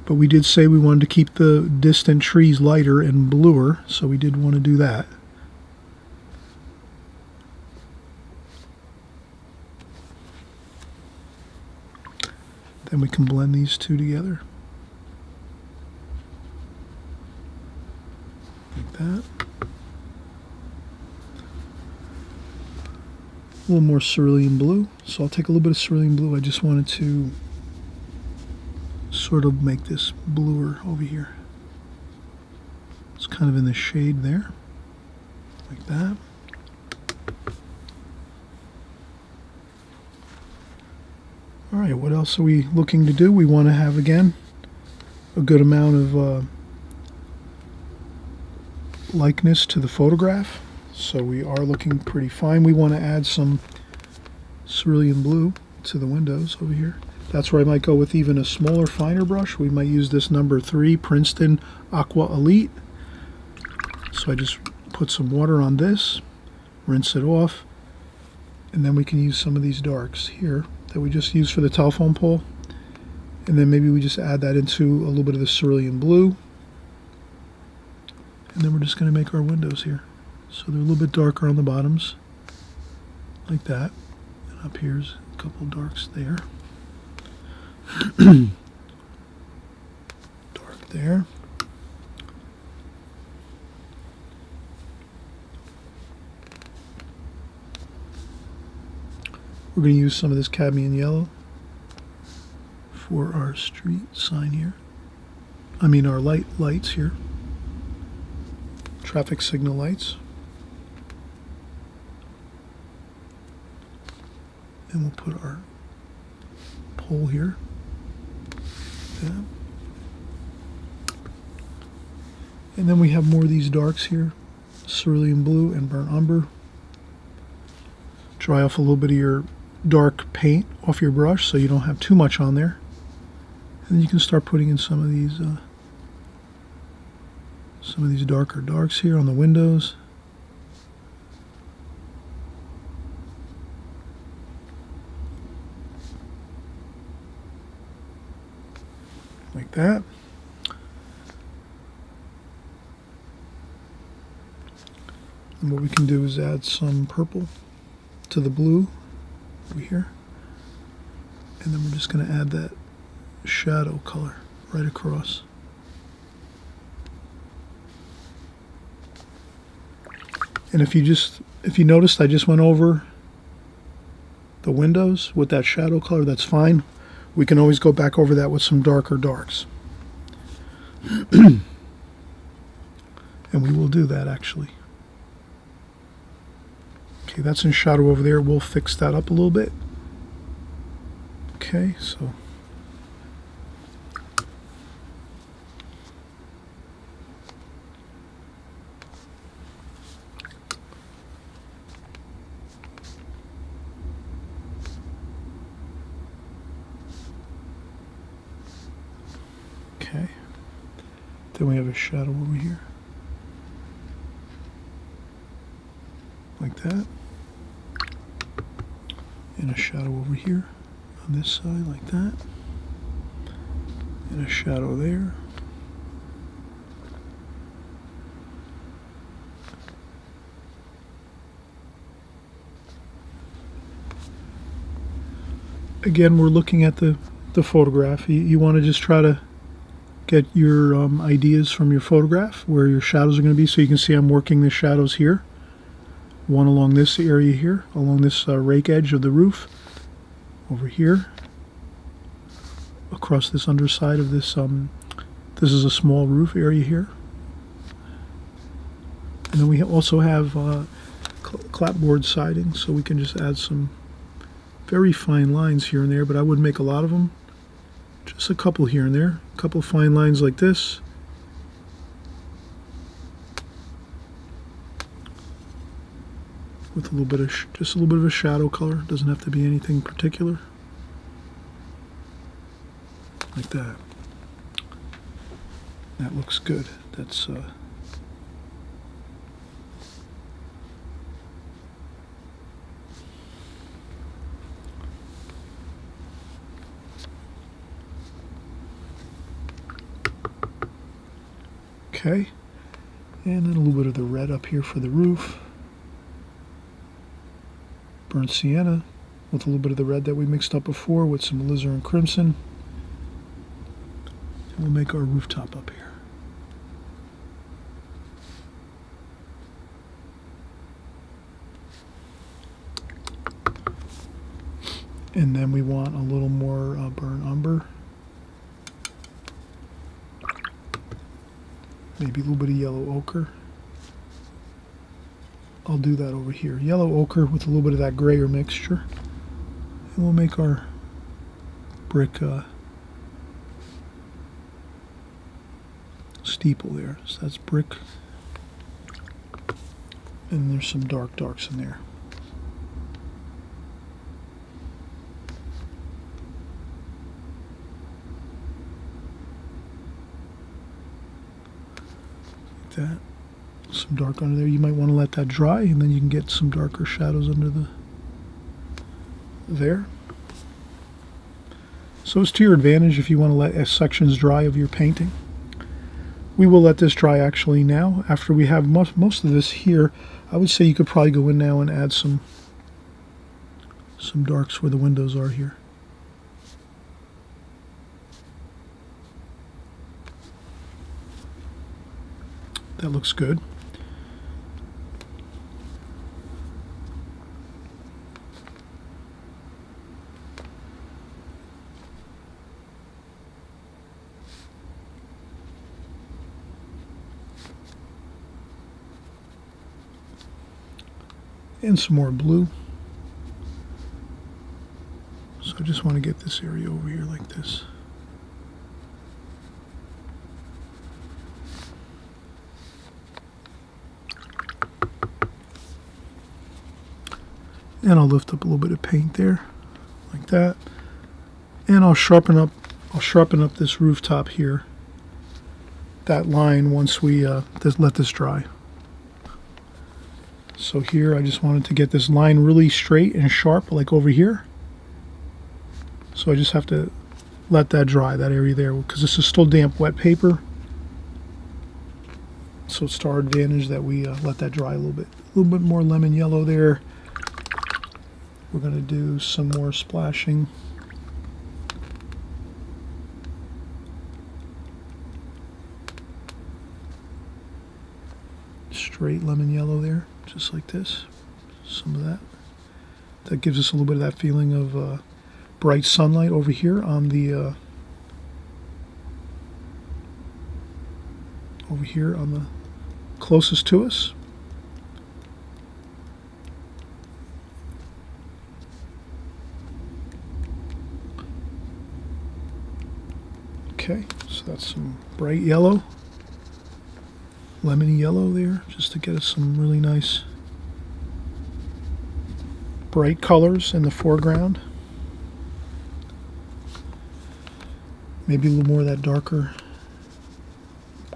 But we did say we wanted to keep the distant trees lighter and bluer, so we did want to do that. Then we can blend these two together. Like that. A little more cerulean blue. So I'll take a little bit of cerulean blue. I just wanted to sort of make this bluer over here. It's kind of in the shade there. Like that. Alright, what else are we looking to do? We want to have, again, a good amount of likeness to the photograph. So we are looking pretty fine. We want to add some cerulean blue to the windows over here. That's where I might go with even a smaller, finer brush. We might use this number 3 Princeton Aqua Elite. So I just put some water on this, rinse it off, and then we can use some of these darks here that we just used for the telephone pole. And then maybe we just add that into a little bit of the cerulean blue. And then we're just going to make our windows here. So they're a little bit darker on the bottoms, like that. And up here's a couple darks there. Dark there. We're going to use some of this cadmium yellow for our street sign here. I mean our lights here. Traffic signal lights. And we'll put our pole here. Yeah. And then we have more of these darks here. Cerulean blue and burnt umber. Dry off a little bit of your dark paint off your brush so you don't have too much on there. And then you can start putting in some of these darker darks here on the windows. Like that. And what we can do is add some purple to the blue over here. And then we're just going to add that shadow color right across. And if you noticed, I just went over the windows with that shadow color, that's fine. We can always go back over that with some darker darks. And we will do that actually. Okay, that's in shadow over there. We'll fix that up a little bit. Okay, so okay. Then we have a shadow over here. Like that. And a shadow over here on this side like that. And a shadow there. Again, we're looking at the photograph. You want to just try to get your ideas from your photograph where your shadows are going to be. So you can see I'm working the shadows here. One along this area here, along this rake edge of the roof, over here, across this underside of this, this is a small roof area here. And then we also have clapboard siding, so we can just add some very fine lines here and there, but I wouldn't make a lot of them. Just a couple here and there, a couple fine lines like this. With a little bit of, just a little bit of a shadow color. Doesn't have to be anything particular. Like that. That looks good. That's okay. And then a little bit of the red up here for the roof. Burnt sienna with a little bit of the red that we mixed up before with some alizarin crimson. And we'll make our rooftop up here. And then we want a little more burnt umber. Maybe a little bit of yellow ochre. I'll do that over here. Yellow ochre with a little bit of that grayer mixture. And we'll make our brick steeple there. So that's brick. And there's some darks in there. Like that. Some dark under there. You might want to let that dry, and then you can get some darker shadows under there. So it's to your advantage if you want to let sections dry of your painting. We will let this dry actually now. After we have most of this here, I would say you could probably go in now and add some darks where the windows are here. That looks good. And some more blue. So I just want to get this area over here like this. And I'll lift up a little bit of paint there, like that. And I'll sharpen up this rooftop here. That line once we let this dry. So here I just wanted to get this line really straight and sharp, like over here. So I just have to let that dry, that area there, because this is still damp, wet paper. So it's to our advantage that we let that dry a little bit. A little bit more lemon yellow there. We're going to do some more splashing. Straight lemon yellow there, just like this. Some of that. That gives us a little bit of that feeling of bright sunlight over here on the closest to us. Okay, so that's some bright yellow, lemony yellow there, just to get us some really nice bright colors in the foreground. Maybe a little more of that darker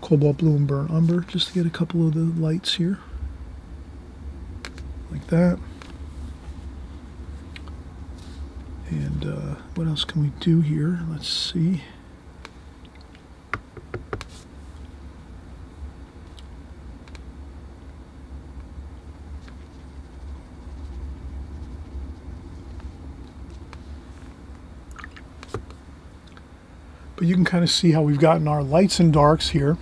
cobalt blue and burnt umber, just to get a couple of the lights here, like that. And what else can we do here? Let's see. But you can kind of see how we've gotten our lights and darks here.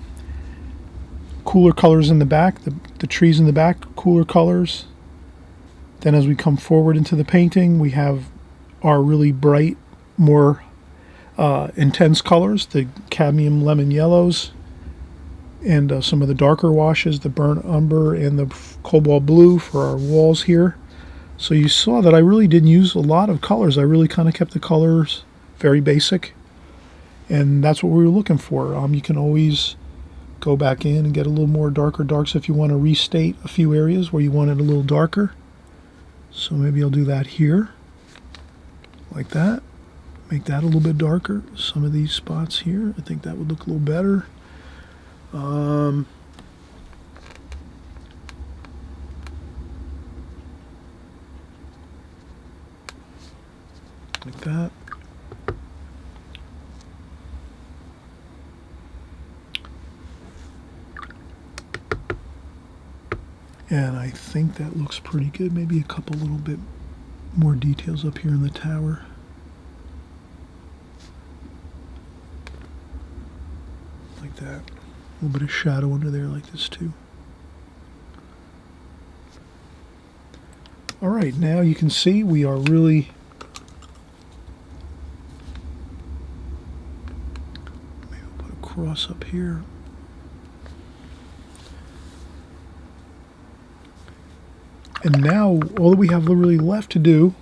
Cooler colors in the back, the trees in the back, cooler colors. Then as we come forward into the painting, we have our really bright, more intense colors, the cadmium lemon yellows, and some of the darker washes, the burnt umber and the cobalt blue for our walls here. So you saw that I really didn't use a lot of colors. I really kind of kept the colors very basic. And that's what we were looking for. You can always go back in and get a little more darker darks if you want to restate a few areas where you want it a little darker. So maybe I'll do that here, like that. Make that a little bit darker. Some of these spots here, I think that would look a little better. Like that. And I think that looks pretty good. Maybe a couple little bit more details up here in the tower. Like that. A little bit of shadow under there like this too. All right, now you can see we are really maybe I'll put a cross up here. And now, all that we have really left to do,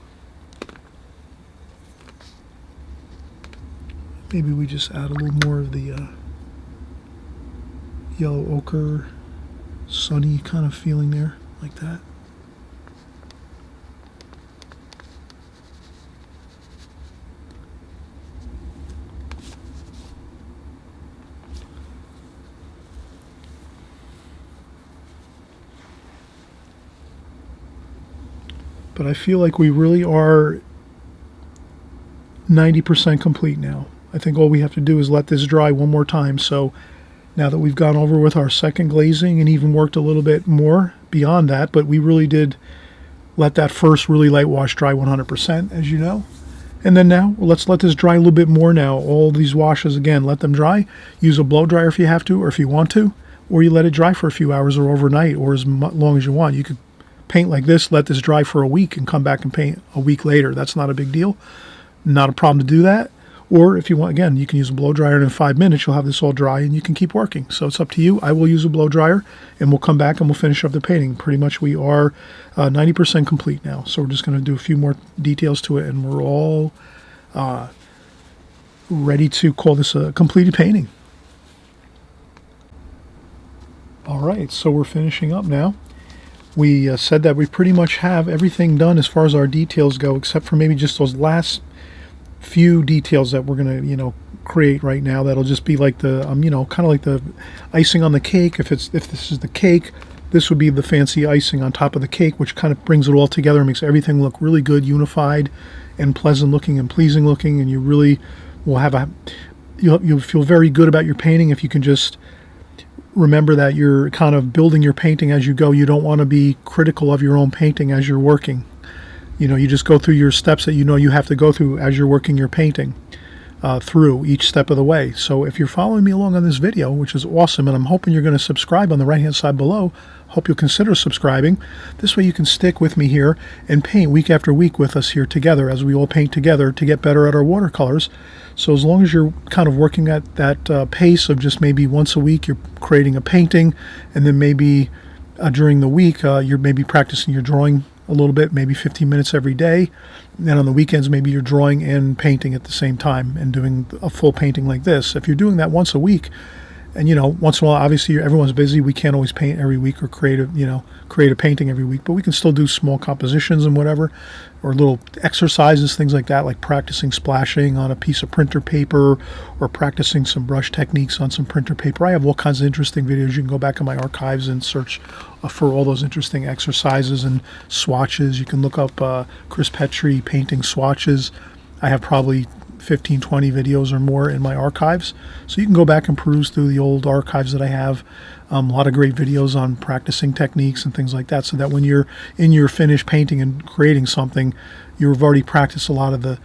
maybe we just add a little more of the yellow ochre, sunny kind of feeling there, like that. But I feel like we really are 90% complete now. I think all we have to do is let this dry one more time. So now that we've gone over with our second glazing and even worked a little bit more beyond that, but we really did let that first really light wash dry 100%, as you know. And then now, let's let this dry a little bit more now. All these washes, again, let them dry. Use a blow dryer if you have to, or if you want to, or you let it dry for a few hours or overnight, or as long as you want. You could paint like this, let this dry for a week, and come back and paint a week later. That's not a big deal. Not a problem to do that. Or if you want, again, you can use a blow dryer, and in 5 minutes you'll have this all dry and you can keep working. So it's up to you. I will use a blow dryer, and we'll come back and we'll finish up the painting. Pretty much we are 90% complete now. So we're just going to do a few more details to it, and we're all ready to call this a completed painting. All right, so we're finishing up now. We said that we pretty much have everything done as far as our details go, except for maybe just those last few details that we're going to, create right now. That'll just be like the, kind of like the icing on the cake. If this is the cake, this would be the fancy icing on top of the cake, which kind of brings it all together and makes everything look really good, unified, and pleasant looking and pleasing looking. And you really will have you'll feel very good about your painting if you can just remember that you're kind of building your painting as you go. You don't want to be critical of your own painting as you're working. You just go through your steps that you have to go through as you're working your painting through each step of the way. So if you're following me along on this video, which is awesome, and I'm hoping you're going to subscribe on the right hand side below, hope you'll consider subscribing. This way you can stick with me here and paint week after week with us here together as we all paint together to get better at our watercolors. So as long as you're kind of working at that pace of just maybe once a week you're creating a painting, and then maybe during the week you're maybe practicing your drawing a little bit, maybe 15 minutes every day. And on the weekends, maybe you're drawing and painting at the same time and doing a full painting like this. If you're doing that once a week, and once in a while, obviously everyone's busy. We can't always paint every week or create a painting every week, but we can still do small compositions and whatever, or little exercises, things like that, like practicing splashing on a piece of printer paper or practicing some brush techniques on some printer paper. I have all kinds of interesting videos. You can go back in my archives and search for all those interesting exercises and swatches. You can look up Chris Petrie painting swatches. I have probably 15, 20 videos or more in my archives. So you can go back and peruse through the old archives that I have. A lot of great videos on practicing techniques and things like that, so that when you're in your finished painting and creating something, you've already practiced a lot of the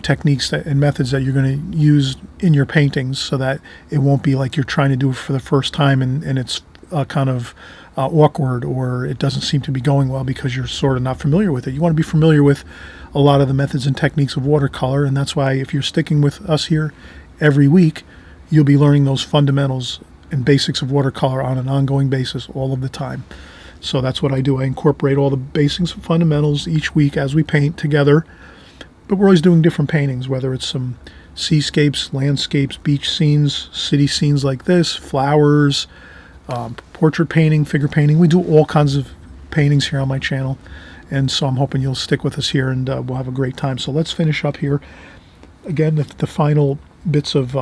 techniques and methods that you're going to use in your paintings, so that it won't be like you're trying to do it for the first time and it's kind of awkward, or it doesn't seem to be going well because you're sort of not familiar with it. You want to be familiar with a lot of the methods and techniques of watercolor, and that's why if you're sticking with us here every week, you'll be learning those fundamentals and basics of watercolor on an ongoing basis all of the time. So that's what I do. I incorporate all the basics and fundamentals each week as we paint together, but we're always doing different paintings, whether it's some seascapes, landscapes, beach scenes, city scenes like this, flowers, portrait painting, figure painting. We do all kinds of paintings here on my channel, and so I'm hoping you'll stick with us here, and we'll have a great time. So let's finish up here. Again, the final bits of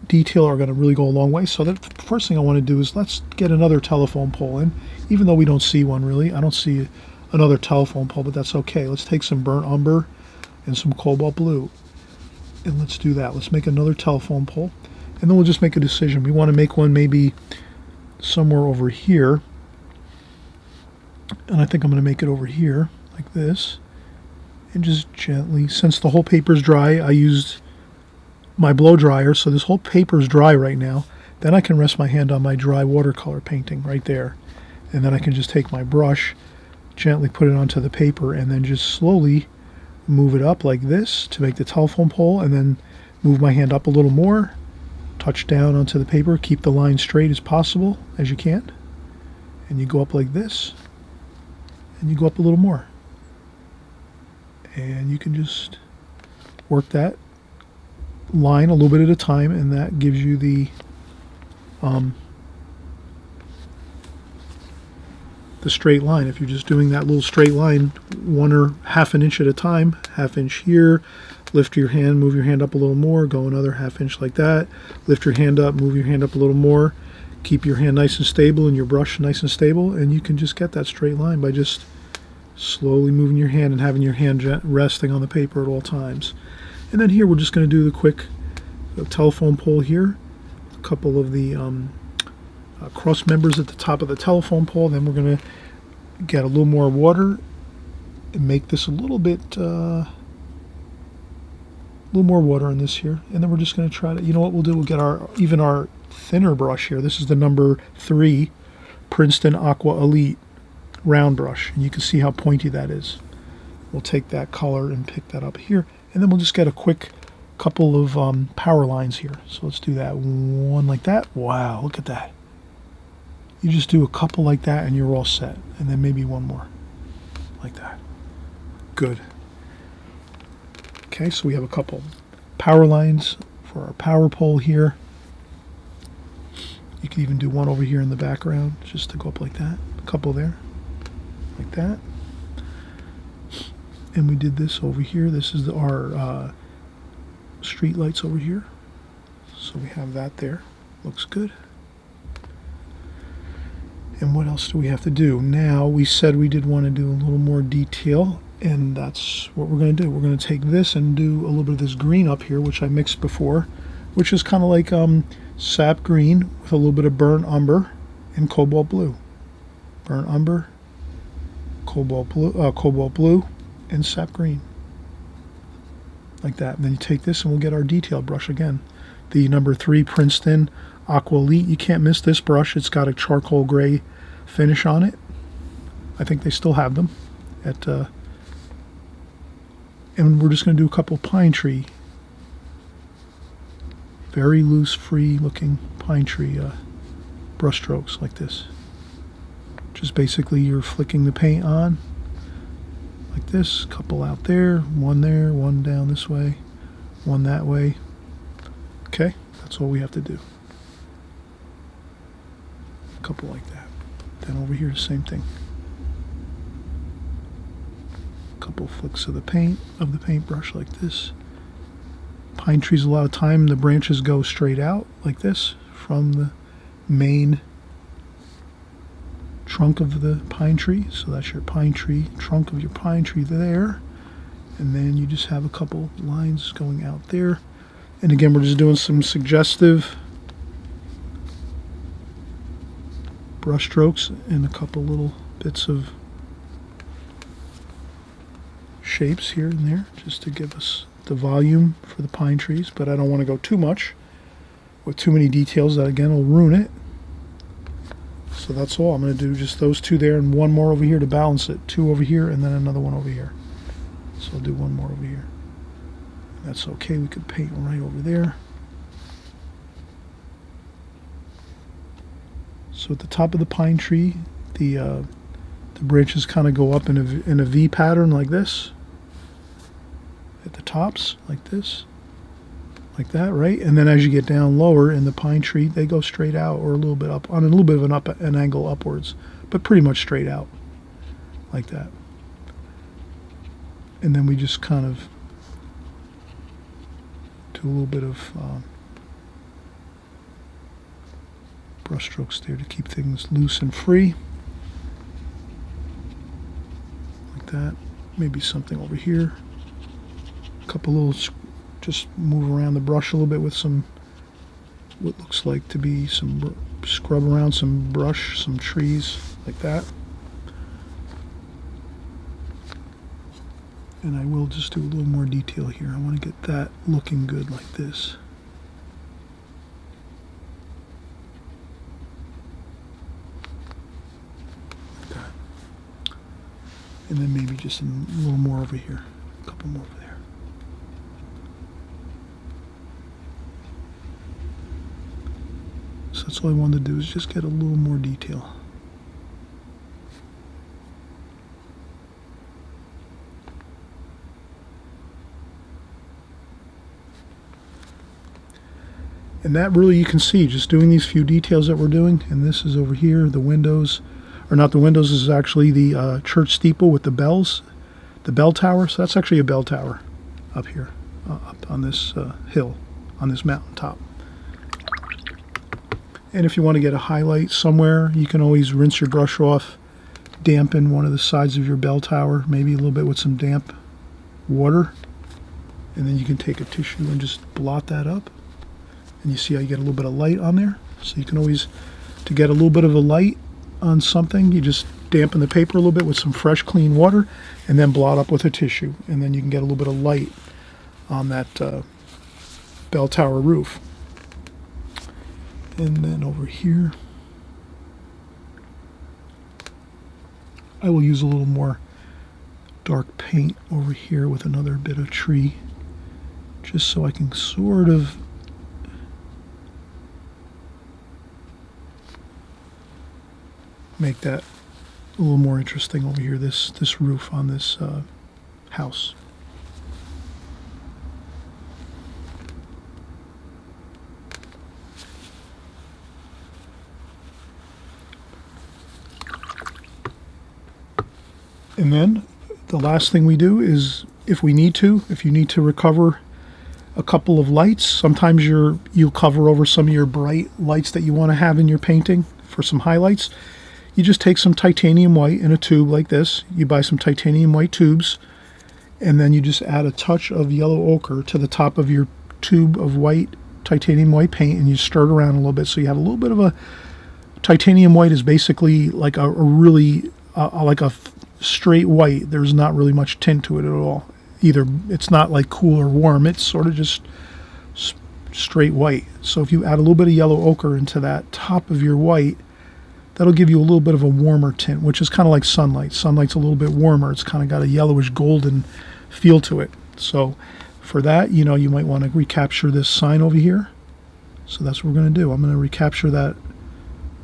detail are going to really go a long way. So the first thing I want to do is let's get another telephone pole in, even though we don't see one really. I don't see another telephone pole, but that's okay. Let's take some burnt umber and some cobalt blue, and let's do that. Let's make another telephone pole, and then we'll just make a decision. We want to make one maybe somewhere over here, and I think I'm going to make it over here like this, and just gently, since the whole paper's dry, I used my blow dryer, so this whole paper's dry right now. Then I can rest my hand on my dry watercolor painting right there, and then I can just take my brush, gently put it onto the paper, and then just slowly move it up like this to make the telephone pole, and then move my hand up a little more, touch down onto the paper, keep the line straight as possible as you can, and you go up like this, and you go up a little more, and you can just work that line a little bit at a time, and that gives you the straight line. If you're just doing that little straight line 1 or half an inch at a time, half inch here, lift your hand, move your hand up a little more, go another half inch like that, lift your hand up, move your hand up a little more, keep your hand nice and stable and your brush nice and stable, and you can just get that straight line by just slowly moving your hand and having your hand resting on the paper at all times. And then here we're just going to do the quick telephone pole here, a couple of the cross members at the top of the telephone pole. Then we're going to get a little more water and make this a little bit, a little more water in this here. And then we're just going to try to, you know what we'll do? We'll get our thinner brush here. This is the number 3 Princeton Aqua Elite round brush, and you can see how pointy that is. We'll take that color and pick that up here, and then we'll just get a quick couple of power lines here. So let's do that. One like that. Wow, look at that. You just do a couple like that and you're all set. And then maybe one more like that. Good. Okay, so we have a couple power lines for our power pole here. You can even do one over here in the background just to go up like that. A couple there, like that. And we did this over here. This is our street lights over here. So we have that there. Looks good. And what else do we have to do? Now, we said we did want to do a little more detail, and that's what we're going to do. We're going to take this and do a little bit of this green up here, which I mixed before, which is kind of like sap green with a little bit of burnt umber and cobalt blue. Burnt umber, cobalt blue, and sap green. Like that. And then you take this and we'll get our detail brush again. The number 3 Princeton Aqua Elite. You can't miss this brush. It's got a charcoal gray finish on it. I think they still have them at and we're just going to do a couple pine tree, very loose, free looking pine tree brush strokes like this. Just basically you're flicking the paint on like this, couple out there, one down this way, one that way. Okay, that's all we have to do. A couple like that. Then over here, the same thing. Couple flicks of the paintbrush like this. Pine trees, a lot of time the branches go straight out like this from the main trunk of the pine tree. So that's your pine tree, trunk of your pine tree there. And then you just have a couple lines going out there. And again, we're just doing some suggestive brush strokes and a couple little bits of shapes here and there just to give us the volume for the pine trees, but I don't want to go too much with too many details. That again will ruin it. So that's all. I'm going to do just those two there and one more over here to balance it. 2 over here and then another one over here. So I'll do one more over here. That's okay. We could paint right over there. So at the top of the pine tree, the branches kind of go up in a V pattern like this. At the tops, like this, like that, right? And then as you get down lower in the pine tree, they go straight out or a little bit up, on a little bit of an angle upwards, but pretty much straight out, like that. And then we just kind of do a little bit of brush strokes there to keep things loose and free. Like that. Maybe something over here. A couple little, just move around the brush a little bit with some, what looks like to be some, scrub around some brush, some trees, like that. And I will just do a little more detail here. I want to get that looking good like this. Like that. And then maybe just a little more over here. A couple more over there. So that's all I wanted to do is just get a little more detail. And that really you can see just doing these few details that we're doing. And this is over here, the windows, or not the windows, this is actually the church steeple with the bells, the bell tower. So that's actually a bell tower up here, up on this hill, on this mountaintop. And if you want to get a highlight somewhere, you can always rinse your brush off, dampen one of the sides of your bell tower, maybe a little bit with some damp water. And then you can take a tissue and just blot that up. And you see how you get a little bit of light on there. So you can always, to get a little bit of a light on something, you just dampen the paper a little bit with some fresh, clean water, and then blot up with a tissue. And then you can get a little bit of light on that bell tower roof. And then over here, I will use a little more dark paint over here with another bit of tree just so I can sort of make that a little more interesting over here, this roof on this house. And then the last thing we do is, if you need to recover a couple of lights, sometimes you'll cover over some of your bright lights that you want to have in your painting for some highlights. You just take some titanium white in a tube like this. You buy some titanium white tubes, and then you just add a touch of yellow ochre to the top of your tube of white titanium white paint, and you stir it around a little bit so you have a little bit of a titanium white is basically like a really like a straight white. There's not really much tint to it at all. Either it's not like cool or warm, it's sort of just straight white. So if you add a little bit of yellow ochre into that top of your white, that'll give you a little bit of a warmer tint, which is kind of like sunlight. Sunlight's a little bit warmer. It's kind of got a yellowish golden feel to it. So for that, you might want to recapture this sign over here. So that's what we're going to do. I'm going to recapture that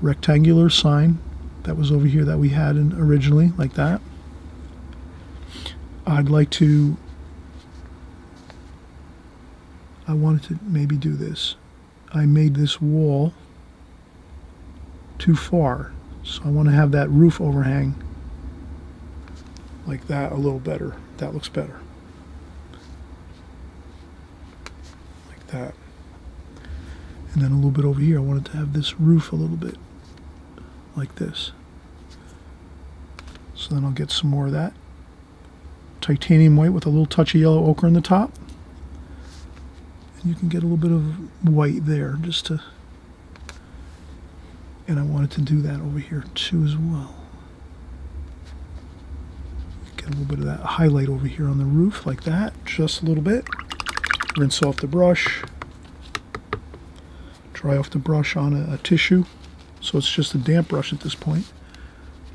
rectangular sign that was over here that we had originally, like that. I wanted to maybe do this. I made this wall too far, so I want to have that roof overhang like that a little better. That looks better. Like that. And then a little bit over here, I wanted to have this roof a little bit like this. So then I'll get some more of that titanium white with a little touch of yellow ochre in the top. And you can get a little bit of white there just to, and I wanted to do that over here too as well. Get a little bit of that highlight over here on the roof like that, just a little bit. Rinse off the brush. Dry off the brush on a tissue, so it's just a damp brush at this point.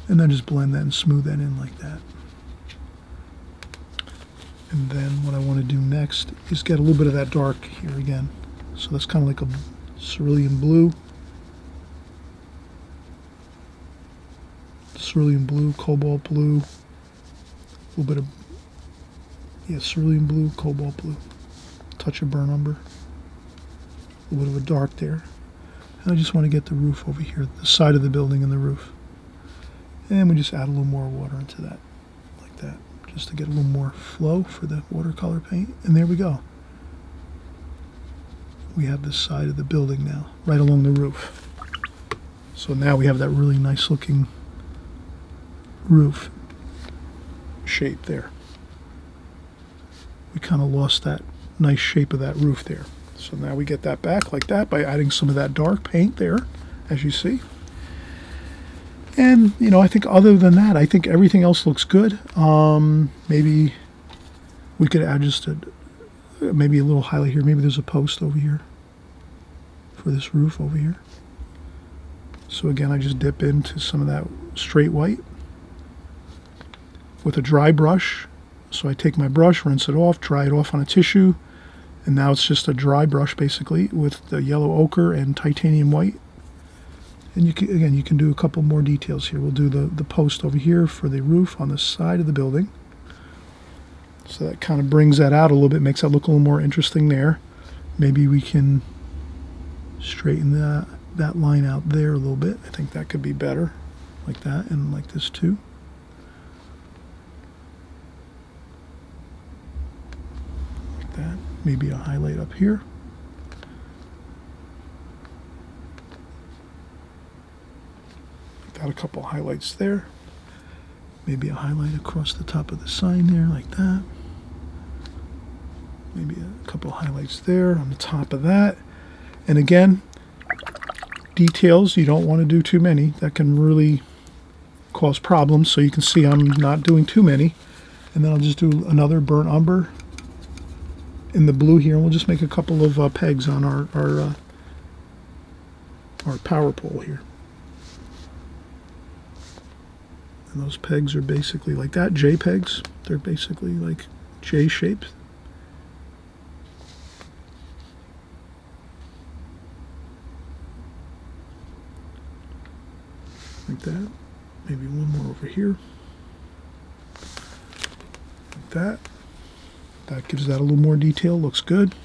And then just blend that and smooth that in like that. And then what I want to do next is get a little bit of that dark here again. So that's kind of like a cerulean blue. Cerulean blue, cobalt blue. A little bit of, cerulean blue, cobalt blue. Touch of burnt umber. A little bit of a dark there. And I just want to get the roof over here, the side of the building and the roof. And we just add a little more water into that, like that, just to get a little more flow for the watercolor paint. And there we go. We have this side of the building now, right along the roof. So now we have that really nice looking roof shape there. We kind of lost that nice shape of that roof there. So now we get that back like that by adding some of that dark paint there, as you see. And, I think other than that, I think everything else looks good. Maybe we could add just maybe a little highlight here. Maybe there's a post over here for this roof over here. So again, I just dip into some of that straight white with a dry brush. So I take my brush, rinse it off, dry it off on a tissue. And now it's just a dry brush, basically, with the yellow ochre and titanium white. And you can do a couple more details here. We'll do the post over here for the roof on the side of the building. So that kind of brings that out a little bit, makes that look a little more interesting there. Maybe we can straighten that line out there a little bit. I think that could be better, like that, and like this too. Like that. Maybe a highlight up here. Got a couple highlights there. Maybe a highlight across the top of the sign there, like that. Maybe a couple highlights there on the top of that. And again, details, you don't want to do too many. That can really cause problems. So you can see I'm not doing too many. And then I'll just do another burnt umber in the blue here, and we'll just make a couple of pegs on our power pole here. And those pegs are basically like that, J pegs. They're basically like J shaped. over here. Like that. That gives that a little more detail, looks good.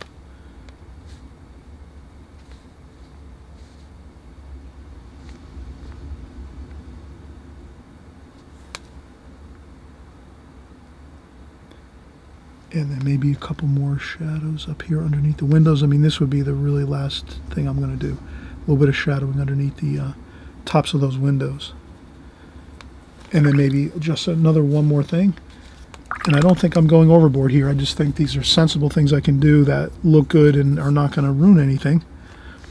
And then maybe a couple more shadows up here underneath the windows. I mean, this would be the really last thing I'm going to do. A little bit of shadowing underneath the tops of those windows. And then maybe just one more thing. And I don't think I'm going overboard here. I just think these are sensible things I can do that look good and are not going to ruin anything.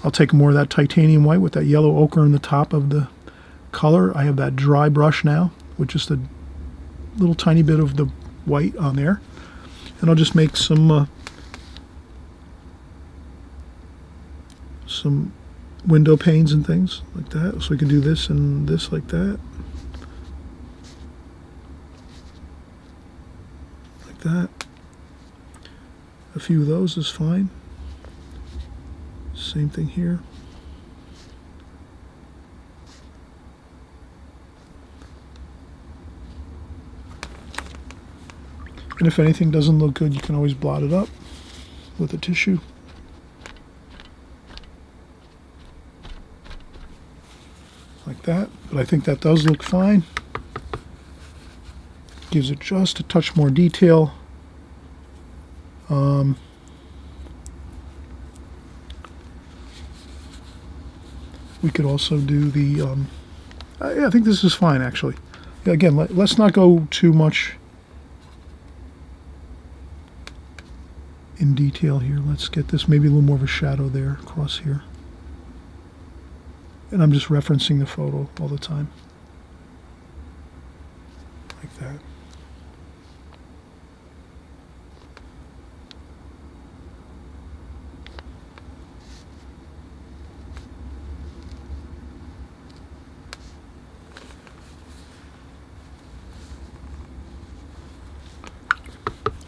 I'll take more of that titanium white with that yellow ochre in the top of the color. I have that dry brush now with just a little tiny bit of the white on there. And I'll just make some window panes and things like that. So we can do this and this like that. Like that. A few of those is fine. Same thing here. And if anything doesn't look good, you can always blot it up with a tissue. Like that. But I think that does look fine. Gives it just a touch more detail. We could also do the, yeah, I think this is fine actually. Yeah, again, let's not go too much in detail here. Let's get this maybe a little more of a shadow there across here. And I'm just referencing the photo all the time. Like that.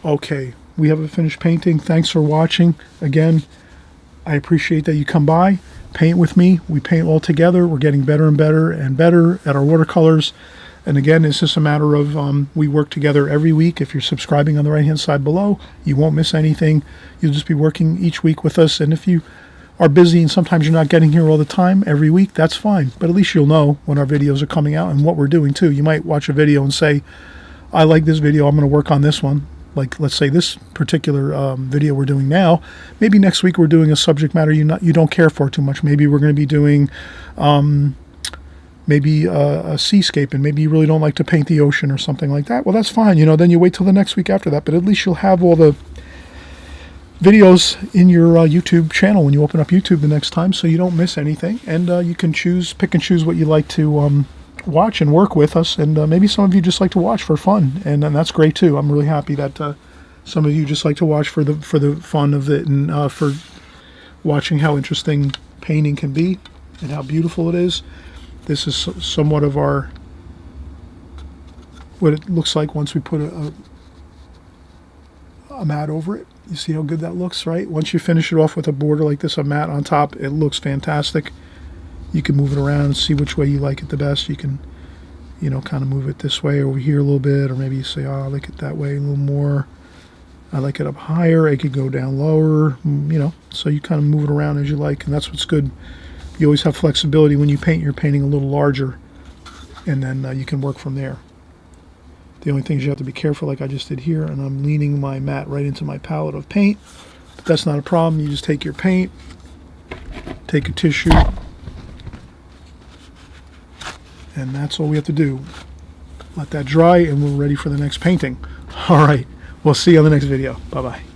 Okay, we have a finished painting. Thanks for watching. Again, I appreciate that you come by, paint with me. We paint all together. We're getting better and better and better at our watercolors. And again, it's just a matter of we work together every week. If you're subscribing on the right-hand side below, you won't miss anything. You'll just be working each week with us. And if you are busy and sometimes you're not getting here all the time every week, that's fine. But at least you'll know when our videos are coming out and what we're doing too. You might watch a video and say, I like this video, I'm going to work on this one. Like, let's say this particular video we're doing now, maybe next week we're doing a subject matter you don't care for too much. Maybe we're going to be doing maybe a seascape, and maybe you really don't like to paint the ocean or something like that. Well, that's fine. You know, then you wait till the next week after that. But at least you'll have all the videos in your YouTube channel when you open up YouTube the next time, so you don't miss anything. And you can pick and choose what you like to watch and work with us, and maybe some of you just like to watch for fun, and that's great too. I'm really happy that some of you just like to watch for the fun of it, and for watching how interesting painting can be and how beautiful it is. This is somewhat of what it looks like once we put a mat over it. You see how good that looks, right? Once you finish it off with a border like this, a mat on top, it looks fantastic. You can move it around and see which way you like it the best. You can, you know, kind of move it this way over here a little bit, or maybe you say, oh, I like it that way a little more. I like it up higher. I could go down lower, you know. So you kind of move it around as you like, and that's what's good. You always have flexibility when you paint. You're painting a little larger, and then you can work from there. The only thing is you have to be careful, like I just did here, and I'm leaning my mat right into my palette of paint. But that's not a problem. You just take your paint, take a tissue, and that's all we have to do. Let that dry, and we're ready for the next painting. All right, we'll see you on the next video. Bye-bye.